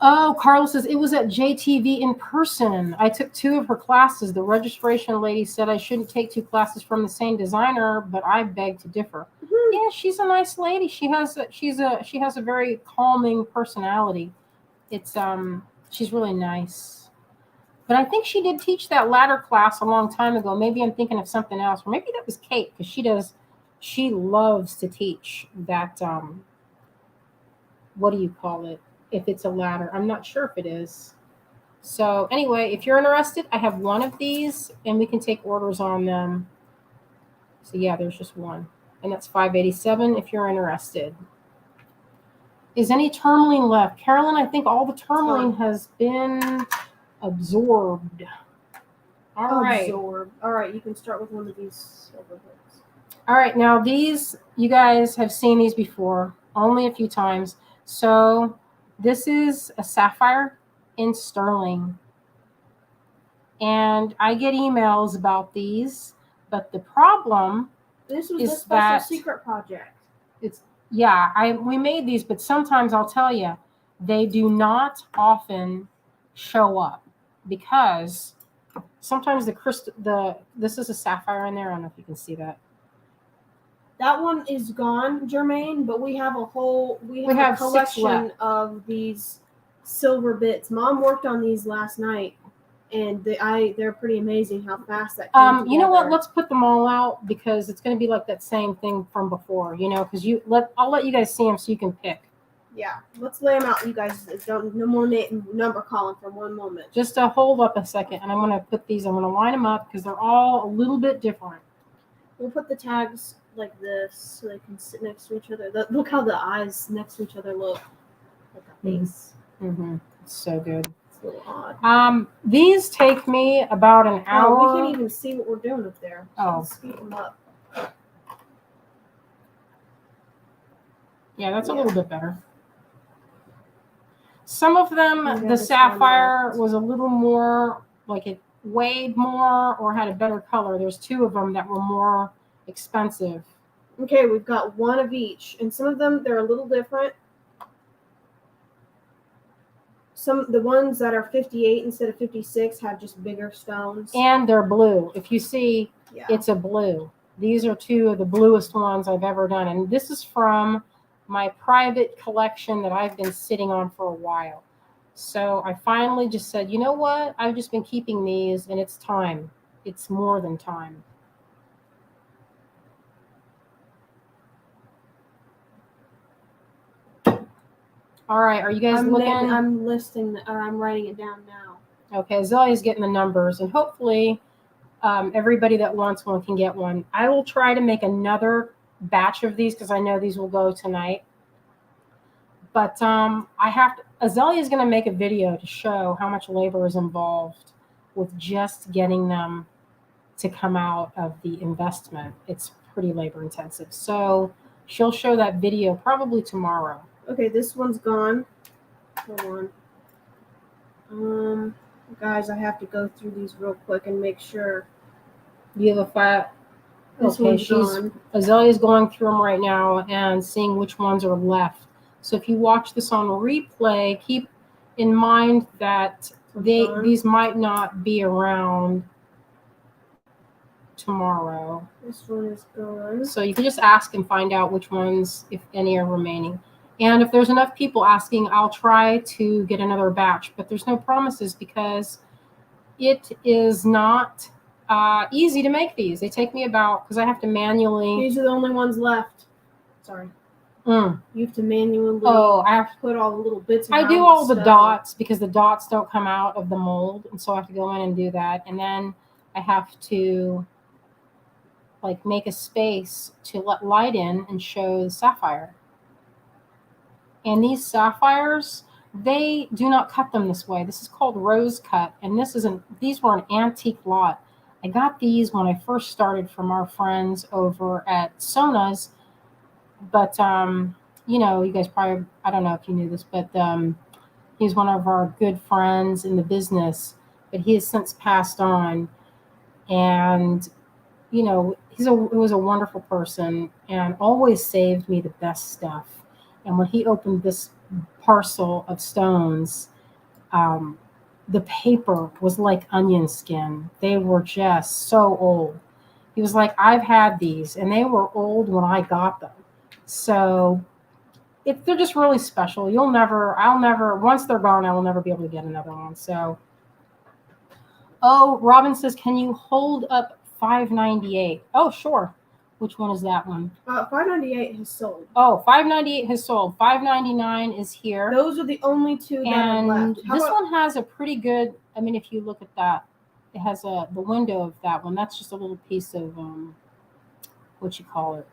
Oh, Carla says, it was at JTV in person. I took 2 of her classes. The registration lady said I shouldn't take 2 classes from the same designer, but I beg to differ. Mm-hmm. Yeah, she's a nice lady. She has a very calming personality. She's really nice. But I think she did teach that ladder class a long time ago. Maybe I'm thinking of something else. Or maybe that was Kate, because she loves to teach that, what do you call it? If it's a ladder. I'm not sure if it is. So anyway, if you're interested, I have one of these and we can take orders on them. So yeah, there's just one. And that's 587 if you're interested. Is any tourmaline left? Carolyn, I think all the tourmaline has been absorbed. All right. Absorbed. All right, you can start with one of these silver hooks. All right, now these, you guys have seen these before, only a few times. So this is a sapphire in sterling. And I get emails about these, but the problem This was is the special that secret project. we made these, but sometimes I'll tell you, they do not often show up because sometimes this is a sapphire in there. I don't know if you can see that. That one is gone, Jermaine, but we have a have 6 collection left. of these silver bits. Mom worked on these last night, and they're pretty amazing how fast that came together. You know what? Let's put them all out because it's going to be like that same thing from before, because I'll let you guys see them so you can pick. Yeah, let's lay them out, you guys. No more number calling for one moment. Just hold up a second, and I'm going to line them up because they're all a little bit different. We'll put the tags like this so they can sit next to each other. Look how the eyes next to each other look. Like a face. Mm-hmm. It's so good. It's a little odd. These take me about an hour. Oh, we can't even see what we're doing up there. Oh. Let's speed them up. Yeah, that's a little bit better. Some of them, Yeah, the this sapphire one was a little more, like it weighed more or had a better color. There's 2 of them that were more expensive. Okay, we've got one of each, and some of them, they're a little different. The ones that are 58 instead of 56 have just bigger stones. And they're blue. If you see, Yeah. it's a blue. These are 2 of the bluest ones I've ever done. And this is from my private collection that I've been sitting on for a while. So I finally just said, you know what? I've just been keeping these, and it's time. It's more than time. All right, are you guys looking? I'm writing it down now. Okay, Azalea's getting the numbers, and hopefully everybody that wants one can get one. I will try to make another batch of these because I know these will go tonight. But Azalea is going to make a video to show how much labor is involved with just getting them to come out of the investment. It's pretty labor intensive. So she'll show that video probably tomorrow. Okay, this one's gone. Hold on. Guys, I have to go through these real quick and make sure. You have a file? This one's gone. Azalea's going through them right now and seeing which ones are left. So if you watch this on replay, keep in mind that these might not be around tomorrow. This one is gone. So you can just ask and find out which ones, if any, are remaining. And if there's enough people asking, I'll try to get another batch, but there's no promises because it is not easy to make these. They take me about, because I have to manually. These are the only ones left. Sorry. You have to manually Oh, I have put all the little bits I around do all the stuff. dots because the dots don't come out of the mold, and so I have to go in and do that. And then I have to like make a space to let light in and show the sapphire. And these sapphires, they do not cut them this way. This is called rose cut, and these were an antique lot. I got these when I first started from our friends over at Sona's, but you know, you guys probably, I don't know if you knew this, but he's one of our good friends in the business, but he has since passed on. And, you know, he was a wonderful person and always saved me the best stuff. And when he opened this parcel of stones, the paper was like onion skin. They were just so old. He was like, I've had these, and they were old when I got them. So they're just really special. Once they're gone, I will never be able to get another one. So, oh, Robin says, can you hold up 598? Oh, sure. Which one is that one? 598 has sold. Oh, 598 has sold. 599 is here. Those are the only two that are And left. this one has a pretty good, I mean, if you look at that, it has the window of that one. That's just a little piece of, what you call it?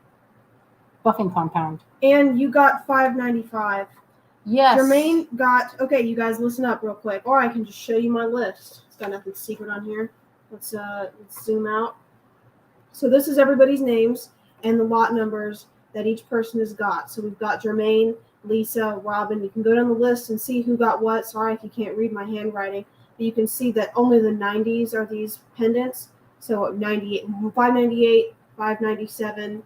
Buffing compound. And you got 595. Yes. Jermaine got, okay, you guys listen up real quick, or I can just show you my list. It's got nothing secret on here. Let's zoom out. So this is everybody's names and the lot numbers that each person has got. So we've got Jermaine, Lisa, Robin. You can go down the list and see who got what. Sorry if you can't read my handwriting, but you can see that only the 90s are these pendants. So 98, 598, 597,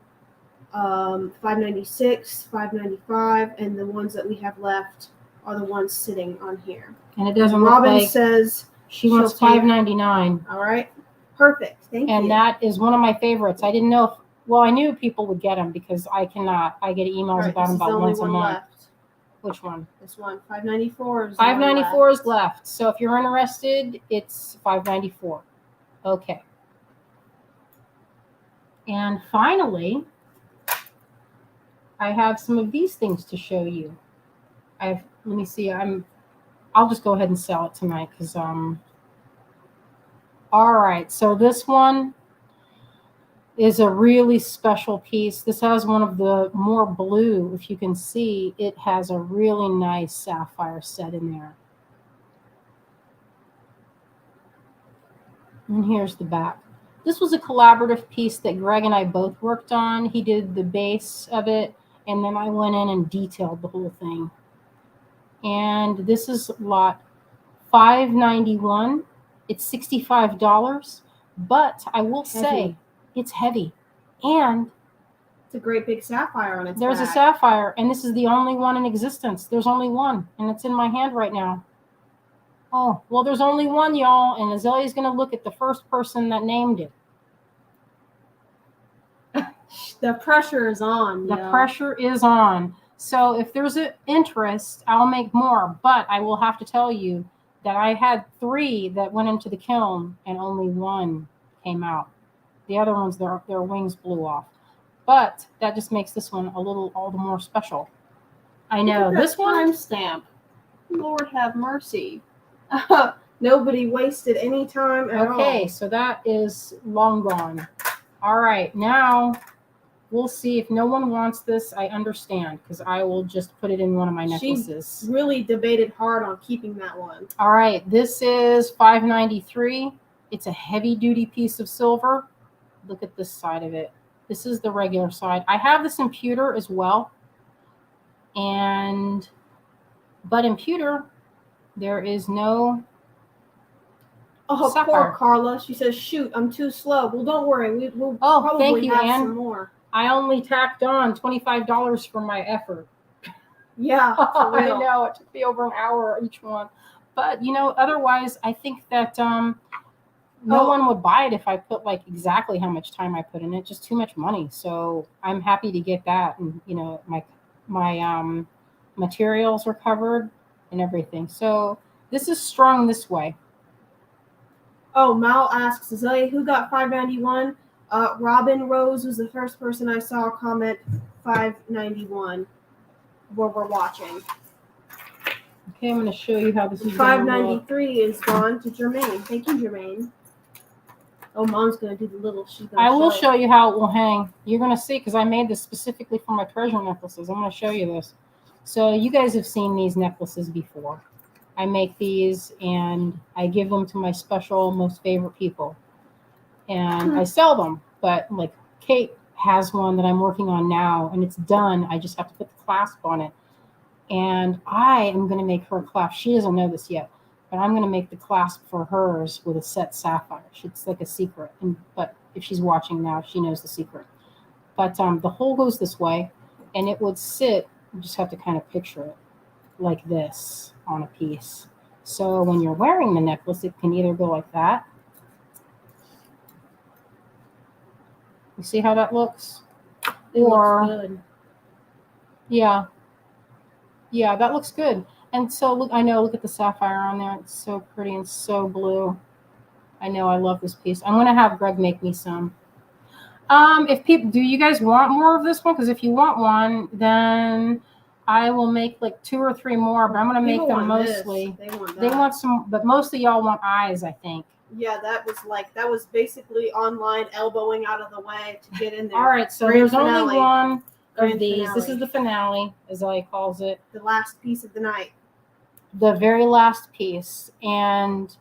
596, 595, and the ones that we have left are the ones sitting on here. And it doesn't look Robin like says she wants she'll take- $5.99. all right, perfect. Thank you. And that is one of my favorites. I didn't know I knew people would get them because I get emails All right, about them this is the about only once a one month. left. Which one? This one, 594 is the one 594 left. is left. So if you're interested, it's 594. Okay. And finally, I have some of these things to show you. Let me see. I'll just go ahead and sell it tonight because all right. So this one is a really special piece. This has one of the more blue. If you can see, it has a really nice sapphire set in there. And here's the back. This was a collaborative piece that Greg and I both worked on. He did the base of it, and then I went in and detailed the whole thing. And this is lot 591. It's $65, but I will say it's heavy. And It's a great big sapphire on its there's a back. sapphire, and this is the only one in existence. There's only one, and it's in my hand right now. Oh, well, there's only one, y'all, and Azalea's going to look at the first person that named it. The pressure is on. The pressure is on. So if there's an interest, I'll make more. But I will have to tell you that I had 3 that went into the kiln, and only 1 came out. The other ones, their wings blew off. But that just makes this one all the more special. I know. This one. Timestamp. Lord have mercy. Nobody wasted any time at all. Okay, so that is long gone. All right, now we'll see if no one wants this. I understand because I will just put it in one of my necklaces. She really debated hard on keeping that one. All right, this is $5.93. It's a heavy-duty piece of silver. Look at this side of it. This is the regular side. I have this in pewter as well. But in pewter, there is no sapphire. Poor Carla. She says, shoot, I'm too slow. Well, don't worry. We'll probably thank you, have Ann. some more. I only tacked on $25 for my effort. Yeah, for I real. know. It took me over an hour each one. But, otherwise, I think that no Oh. one would buy it if I put like exactly how much time I put in it. Just too much money. So I'm happy to get that, and my materials are covered and everything. So this is strung this way. Oh, Mal asks, Zoe, who got 591? Robin Rose was the first person I saw comment 591 where we're watching. Okay, I'm going to show you how this is going to look. 593 is gone to Jermaine. Thank you, Jermaine. Oh, Mom's going to do the little. I will show you how it will hang. You're going to see, because I made this specifically for my treasure necklaces. I'm going to show you this. So you guys have seen these necklaces before. I make these and I give them to my special, most favorite people. And I sell them. But like Kate has one that I'm working on now, and it's done. I just have to put the clasp on it. And I am going to make her a clasp. She doesn't know this yet, but I'm going to make the clasp for hers with a set sapphire. It's like a secret. But if she's watching now, she knows the secret. But the hole goes this way, and it would sit, you just have to kind of picture it, like this on a piece. So when you're wearing the necklace, it can either go like that. You see how that looks? Looks good. Yeah. Yeah, that looks good. And so look, I know, look at the sapphire on there. It's so pretty and so blue. I know, I love this piece. I'm going to have Greg make me some. If people, do you guys want more of this one? Because if you want one, then I will make like 2 or 3 more, but I'm going to make them mostly. They want some, but mostly y'all want eyes, I think. Yeah, that was basically online elbowing out of the way to get in there. All right, so Grand there's finale. only one of Grand these. finale. This is the finale, as I calls it. The last piece of the night. The very last piece. And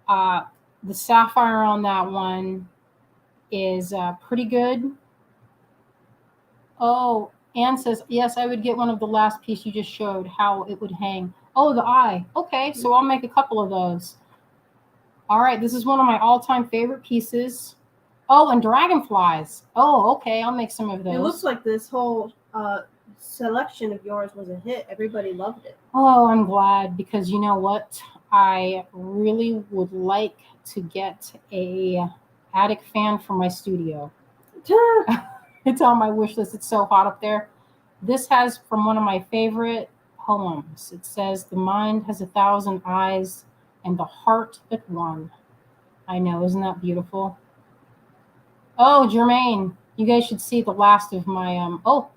the sapphire on that one is pretty good. Oh, Anne says, yes, I would get one of the last piece you just showed, how it would hang. Oh, the eye. Okay, so I'll make a couple of those. All right, this is one of my all-time favorite pieces. Oh, and dragonflies. Oh, okay, I'll make some of those. It looks like this whole selection of yours was a hit. Everybody loved it. Oh, I'm glad, because you know what? I really would like to get a attic fan for my studio. It's on my wish list. It's so hot up there. This has from one of my favorite poems. It says, "The mind has 1,000 eyes and the heart but one." I know, isn't that beautiful? Oh, Jermaine, you guys should see the last of my oh,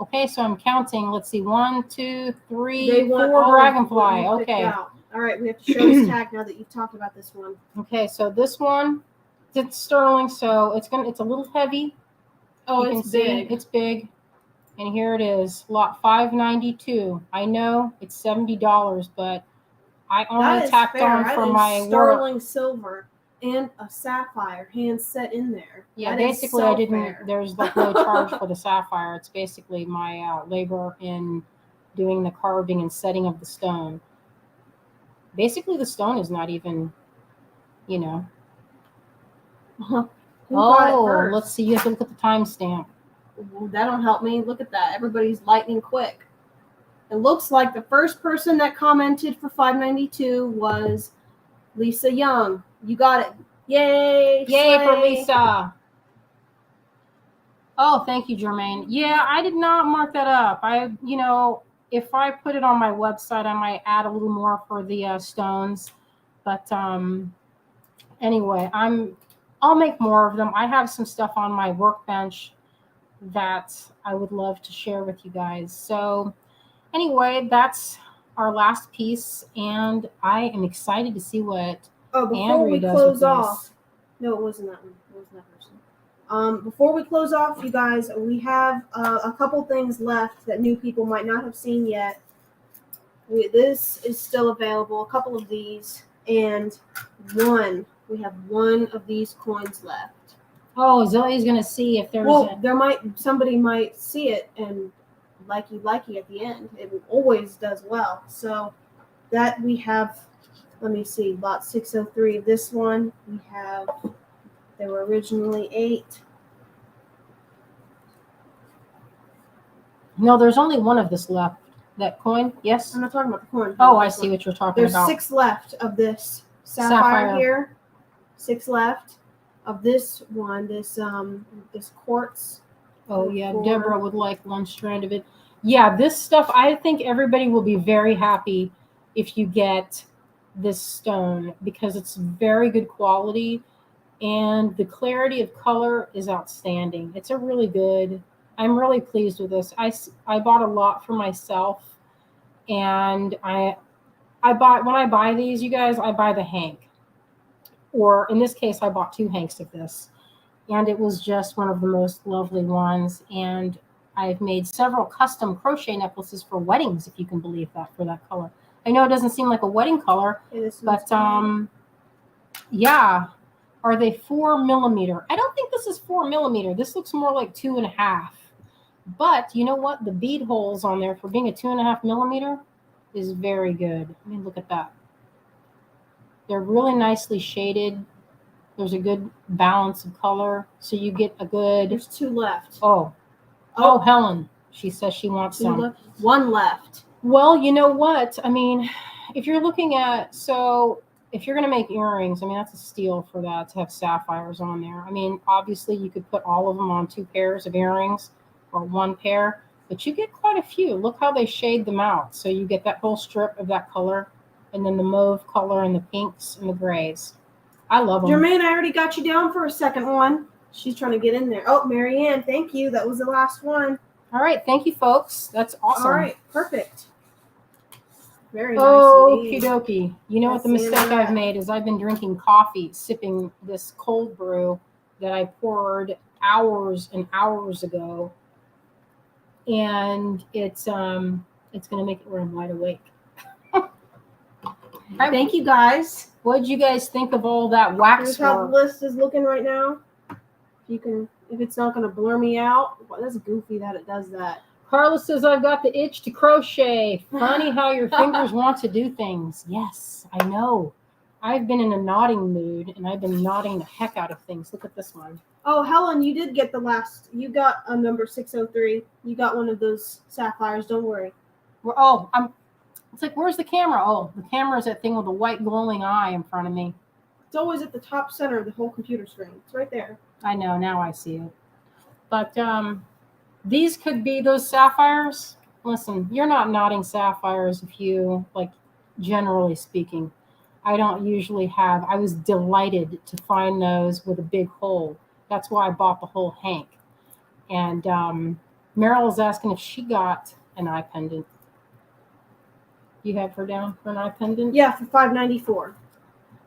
okay, so I'm counting. Let's see, 1, 2, 3, 4 dragonfly. Okay. All right, we have to show his tag now that you've talked about this one. Okay, so this one, it's sterling, so it's a little heavy. Oh, You can it's see big. it's big. And here it is, lot 592. I know it's $70, but I only tacked on for my sterling work. silver and a sapphire hand set in there. Yeah, That is basically so I didn't. fair. There's like no charge for the sapphire. It's basically my labor in doing the carving and setting of the stone. Basically, the stone is not even, you know. Who got it Oh, first? let's see. You have to look at the timestamp. Ooh, that don't help me. Look at that. Everybody's lightning quick. It looks like the first person that commented for 592 was Lisa Young. You got it. Yay! Yay for slay. Lisa. Oh, thank you, Jermaine. Yeah, I did not mark that up. If I put it on my website, I might add a little more for the stones. But anyway, I'll make more of them. I have some stuff on my workbench that I would love to share with you guys. So anyway, that's our last piece, and I am excited to see what Before Andrea we does close with off. this. No, it wasn't that one. It wasn't that person. Before we close off, you guys, we have a couple things left that new people might not have seen yet. This is still available, a couple of these, and we have one of these coins left. Oh, Zoe's gonna see if there's Somebody might see it and likey at the end. It always does well. So that we have, let me see, lot 603. This one we have. There were originally 8. No, there's only one of this left. That coin, yes? I'm not talking about the coin. Oh, I see what you're talking There's about. 6 left of this sapphire here. 6 left of this one. This quartz. Oh yeah, For- Deborah would like one strand of it. Yeah, this stuff, I think everybody will be very happy if you get this stone because it's very good quality and the clarity of color is outstanding. It's a really good, I'm really pleased with this. I bought a lot for myself and I buy, when I buy these, you guys, I buy the hank. Or in this case, I bought 2 hanks of this. And it was just one of the most lovely ones. And I've made several custom crochet necklaces for weddings, if you can believe that, for that color. I know it doesn't seem like a wedding color, Okay, this one's but yeah. Are they 4 millimeter? I don't think this is 4 millimeter. This looks more like 2.5. But you know what? The bead holes on there for being a 2.5 millimeter is very good. I mean, look at that. They're really nicely shaded. There's a good balance of color. So you get a good, There's 2 left. oh, Helen. She says she wants 2 some. left. 1 left. Well, you know what? I mean, if you're looking at, so if you're going to make earrings, I mean, that's a steal for that to have sapphires on there. I mean, obviously you could put all of them on 2 pairs of earrings or 1 pair, but you get quite a few. Look how they shade them out. So you get that whole strip of that color and then the mauve color and the pinks and the grays. I love them. Jermaine, I already got you down for a second one. She's trying to get in there. Oh, Marianne, thank you. That was the last one. All right. Thank you, folks. That's awesome. All right, perfect. Very nice Okie indeed. dokie. You know what the Let's see mistake that. I've made is I've been drinking coffee, sipping this cold brew that I poured hours and hours ago. And it's gonna make it where I'm wide awake. Thank you, guys. What did you guys think of all that wax Here's how the work? list is looking right now. If it's not going to blur me out. Well, that's goofy that it does that. Carla says I've got the itch to crochet. Funny how your fingers want to do things. Yes, I know. I've been in a knotting mood and I've been knotting the heck out of things. Look at this one. Oh, Helen, you did get you got a number 603. You got one of those sapphires. Don't worry. It's like, where's the camera? Oh, the camera's that thing with a white glowing eye in front of me. It's always at the top center of the whole computer screen. It's right there. I know, now I see it. But these could be those sapphires. Listen, you're not knotting sapphires if you, like, generally speaking. I don't usually have. I was delighted to find those with a big hole. That's why I bought the whole hank. And Meryl is asking if she got an eye pendant. You have her down for an eye pendant? Yeah, for $5.94.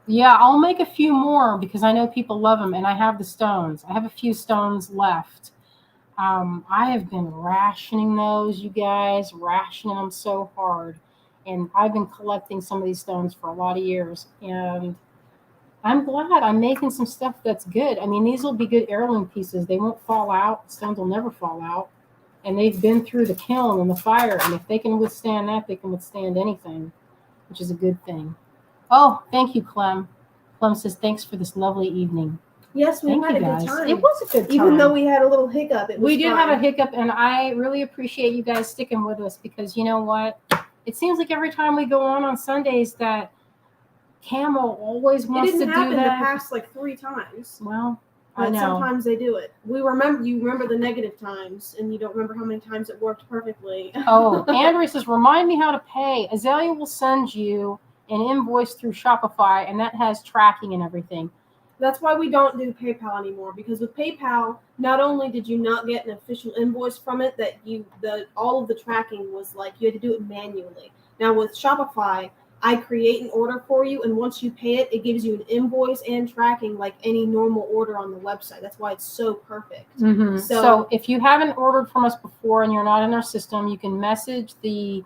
Yeah, I'll make a few more because I know people love them, and I have the stones. I have a few stones left. I have been rationing those, you guys, rationing them so hard. And I've been collecting some of these stones for a lot of years. And I'm glad I'm making some stuff that's good. I mean, these will be good heirloom pieces. They won't fall out. Stones will never fall out. And they've been through the kiln and the fire. And if they can withstand that, they can withstand anything, which is a good thing. Oh, thank you, Clem. Clem says, thanks for this lovely evening. Yes, we Thank had you, a guys. good time. It was a good time. Even though we had a little hiccup, it was We did fun. have a hiccup, and I really appreciate you guys sticking with us because you know what? It seems like every time we go on Sundays that Camo always It wants to didn't do happen the that. past like 3 times. Well, I But know. sometimes they do it. You remember the negative times, and you don't remember how many times it worked perfectly. Oh, Andrea says, remind me how to pay. Azalea will send you an invoice through Shopify, and that has tracking and everything. That's why we don't do PayPal anymore, because with PayPal, not only did you not get an official invoice from it, that all of the tracking was like you had to do it manually. Now with Shopify, I create an order for you, and once you pay it, it gives you an invoice and tracking like any normal order on the website. That's why it's so perfect. Mm-hmm. So- So if you haven't ordered from us before and you're not in our system, you can message the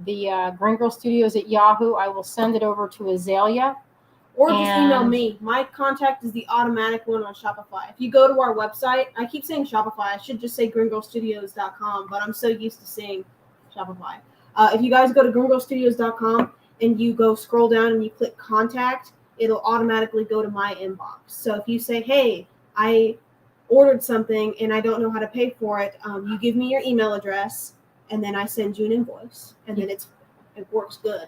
Green Girl Studios at Yahoo. I will send it over to Azalea. Or just email And- me. My contact is the automatic one on Shopify. If you go to our website, I keep saying Shopify. I should just say greengirlstudios.com, but I'm so used to saying Shopify. If you guys go to greengirlstudios.com and you go scroll down and you click contact, it'll automatically go to my inbox. So if you say, hey, I ordered something and I don't know how to pay for it, you give me your email address and then I send you an invoice. And then it works good.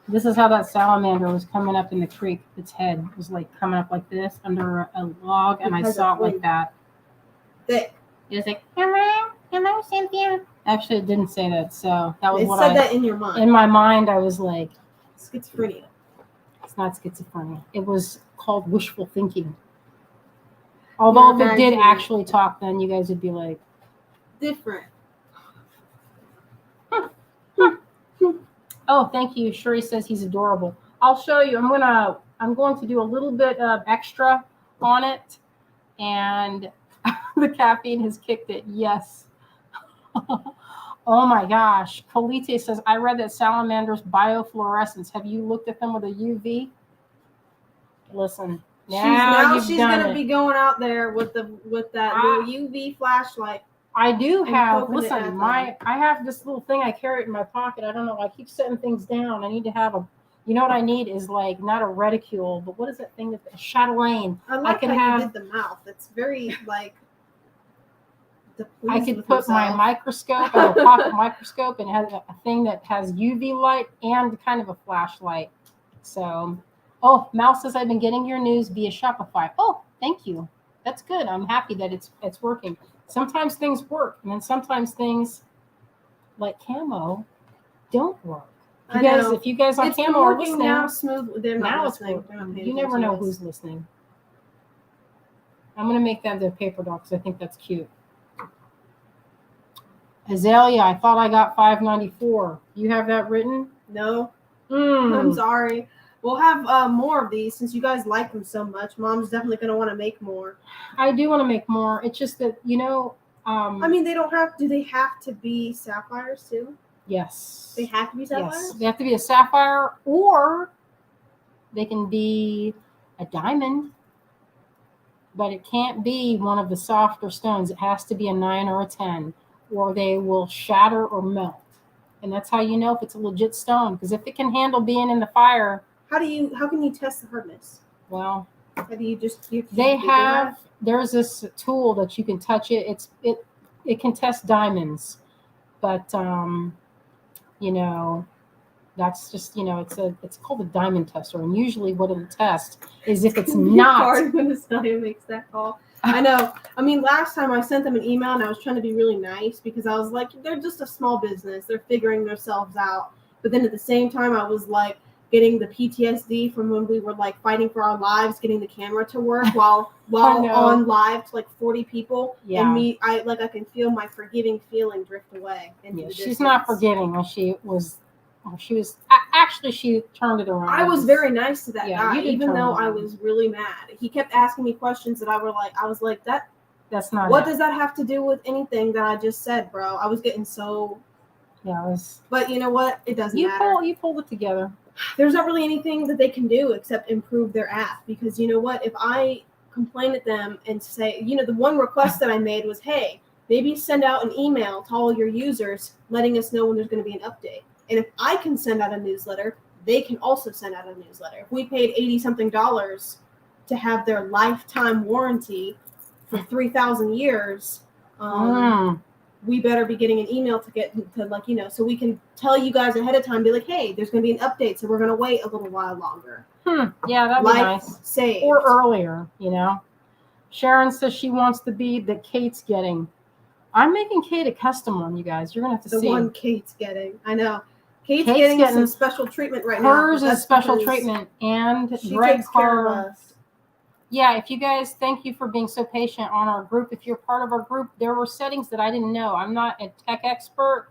This is how that salamander was coming up in the creek. Its head was like coming up like this under a log, and I Because saw of it like wind. that. Thick. It was like, hello, Cynthia. Actually, it didn't say that, so that was It what said that in your mind. in my mind, I was like, Schizophrenia. it's not schizophrenia. It was called wishful thinking. Although You're if it did imagining. actually talk, then you guys would be like, Different. oh, thank you. Shuri says he's adorable. I'll show you. I'm going to do a little bit of extra on it, and the caffeine has kicked it. Yes. Oh my gosh. Colite says, I read that salamanders biofluorescence. Have you looked at them with a UV? Listen, now she's you've done gonna it. be going out there with that little UV flashlight. I do and have, poking it listen, at them. I have this little thing I carry it in my pocket. I don't know. I keep setting things down. I need to have you know what I need is like, not a reticule, but what is that thing a chatelaine. I like could how have- you did the mouth. It's very like. I could put my microscope, I have a pocket microscope, and it has a thing that has UV light and kind of a flashlight. So, oh, Mal says I've been getting your news via Shopify. Oh, thank you. That's good. I'm happy that it's working. Sometimes things work, and then sometimes things like camo don't work. I know. If you guys on It's been camo are working listening, now smooth. They're not now it's listening. They're not working. paying You never attention know to us. who's listening. I'm gonna make that the paper doll because I think that's cute. Azalea, I thought I got $5.94. You have that written? No, I'm Mm. sorry. We'll have more of these since you guys like them so much. Mom's definitely gonna want to make more. I do want to make more. It's just that, I mean, they don't have. Do they have to be sapphires too? yes. They have to be sapphires. Yes. They have to be a sapphire, or they can be a diamond, but it can't be one of the softer stones. It has to be a 9 or a 10, or they will shatter or melt. And that's how you know if it's a legit stone. Because if it can handle being in the fire, How can you test the hardness? well, How do you just they Google that? have, there's this tool that you can touch it. It can test diamonds, but that's just, it's called a diamond tester. And usually what it'll test is if it's It'd be not. hard when Australia makes that call. I know. I mean, last time I sent them an email and I was trying to be really nice because I was like, they're just a small business. They're figuring themselves out. But then at the same time, I was like getting the PTSD from when we were like fighting for our lives, getting the camera to work while know. on live to like 40 people. Yeah. And I can feel my forgiving feeling drift away. Into Yeah, the she's not distance. forgiving when she was actually, she turned it around. I was very nice to that Yeah, guy, you did even turn though I around. was really mad. He kept asking me questions that I was like, That's not what it. does that have to do with anything that I just said, bro? I was getting so, Yeah, it was. but you know what? It doesn't You matter. pulled it together. There's not really anything that they can do except improve their app, because you know what? If I complain at them and say, the one request that I made was, hey, maybe send out an email to all your users letting us know when there's going to be an update. And if I can send out a newsletter, they can also send out a newsletter. If we paid $80-something to have their lifetime warranty for 3,000 years, we better be getting an email to get to so we can tell you guys ahead of time, be like, hey, there's going to be an update, so we're going to wait a little while longer. Yeah, that'd be nice. Saved. Or earlier, Sharon says she wants the bead that Kate's getting. I'm making Kate a custom one, you guys. You're gonna have to the see. one Kate's getting. I know. Kate's getting some special treatment right now. Hers but is that's special because treatment, and She Greg takes care of Carr. us. Yeah, if you guys, thank you for being so patient on our group. If you're part of our group, there were settings that I didn't know. I'm not a tech expert,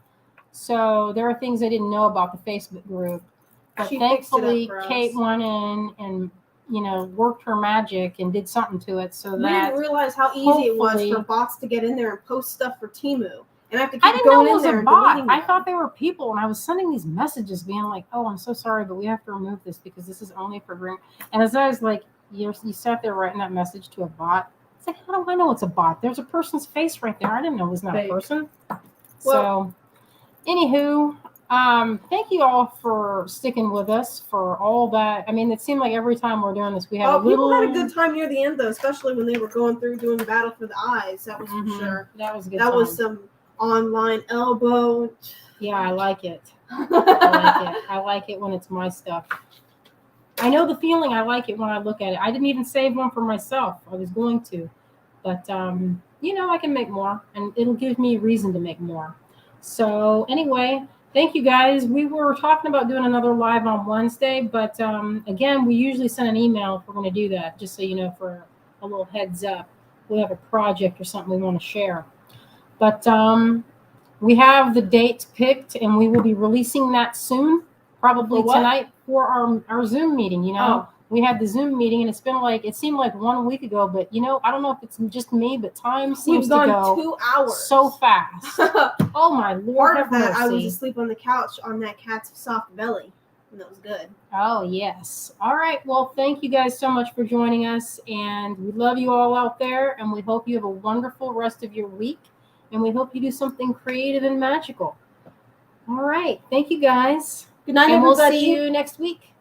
so there are things I didn't know about the Facebook group. But She fixed it up thankfully, for us. Kate went in and worked her magic and did something to it so We that didn't realize how easy it was hopefully- for bots to get in there and post stuff for Temu. And I have to I keep didn't know going it in was there a and bot. deleting I them. thought they were people, and I was sending these messages being like, "Oh, I'm so sorry, but we have to remove this because this is only for green." And as I was like, you sat there writing that message to a bot. It's like, how do I know it's a bot? There's a person's face right there. I didn't know it was not Fake. a person. Well- So, anywho, thank you all for sticking with us for all that. I mean, it seemed like every time we're doing this, we had a little. People had a good time near the end, though, especially when they were going through doing Battle for the Eyes. That was Mhm. for sure. That was a good. That time. was some online elbow. Yeah, I like it. I like it when it's my stuff. I know the feeling. I like it when I look at it. I didn't even save one for myself. I was going to, but I can make more, and it'll give me a reason to make more. So anyway, thank you guys. We were talking about doing another live on Wednesday, but again, we usually send an email if we're going to do that, just so you know, for a little heads up. We have a project or something we want to share, but we have the date picked, and we will be releasing that soon, probably For what? tonight for our Zoom meeting. Oh. We had the Zoom meeting, and it seemed like 1 week ago, but I don't know if it's just me, but time seems We've to gone go 2 hours. so fast. Oh my Lord, Part have of that, I was mercy. asleep on the couch on that cat's soft belly, and that was good. Oh yes. All right. Well, thank you guys so much for joining us, and we love you all out there, and we hope you have a wonderful rest of your week, and we hope you do something creative and magical. All right. Thank you guys. Good night, And we'll everybody. see you next week.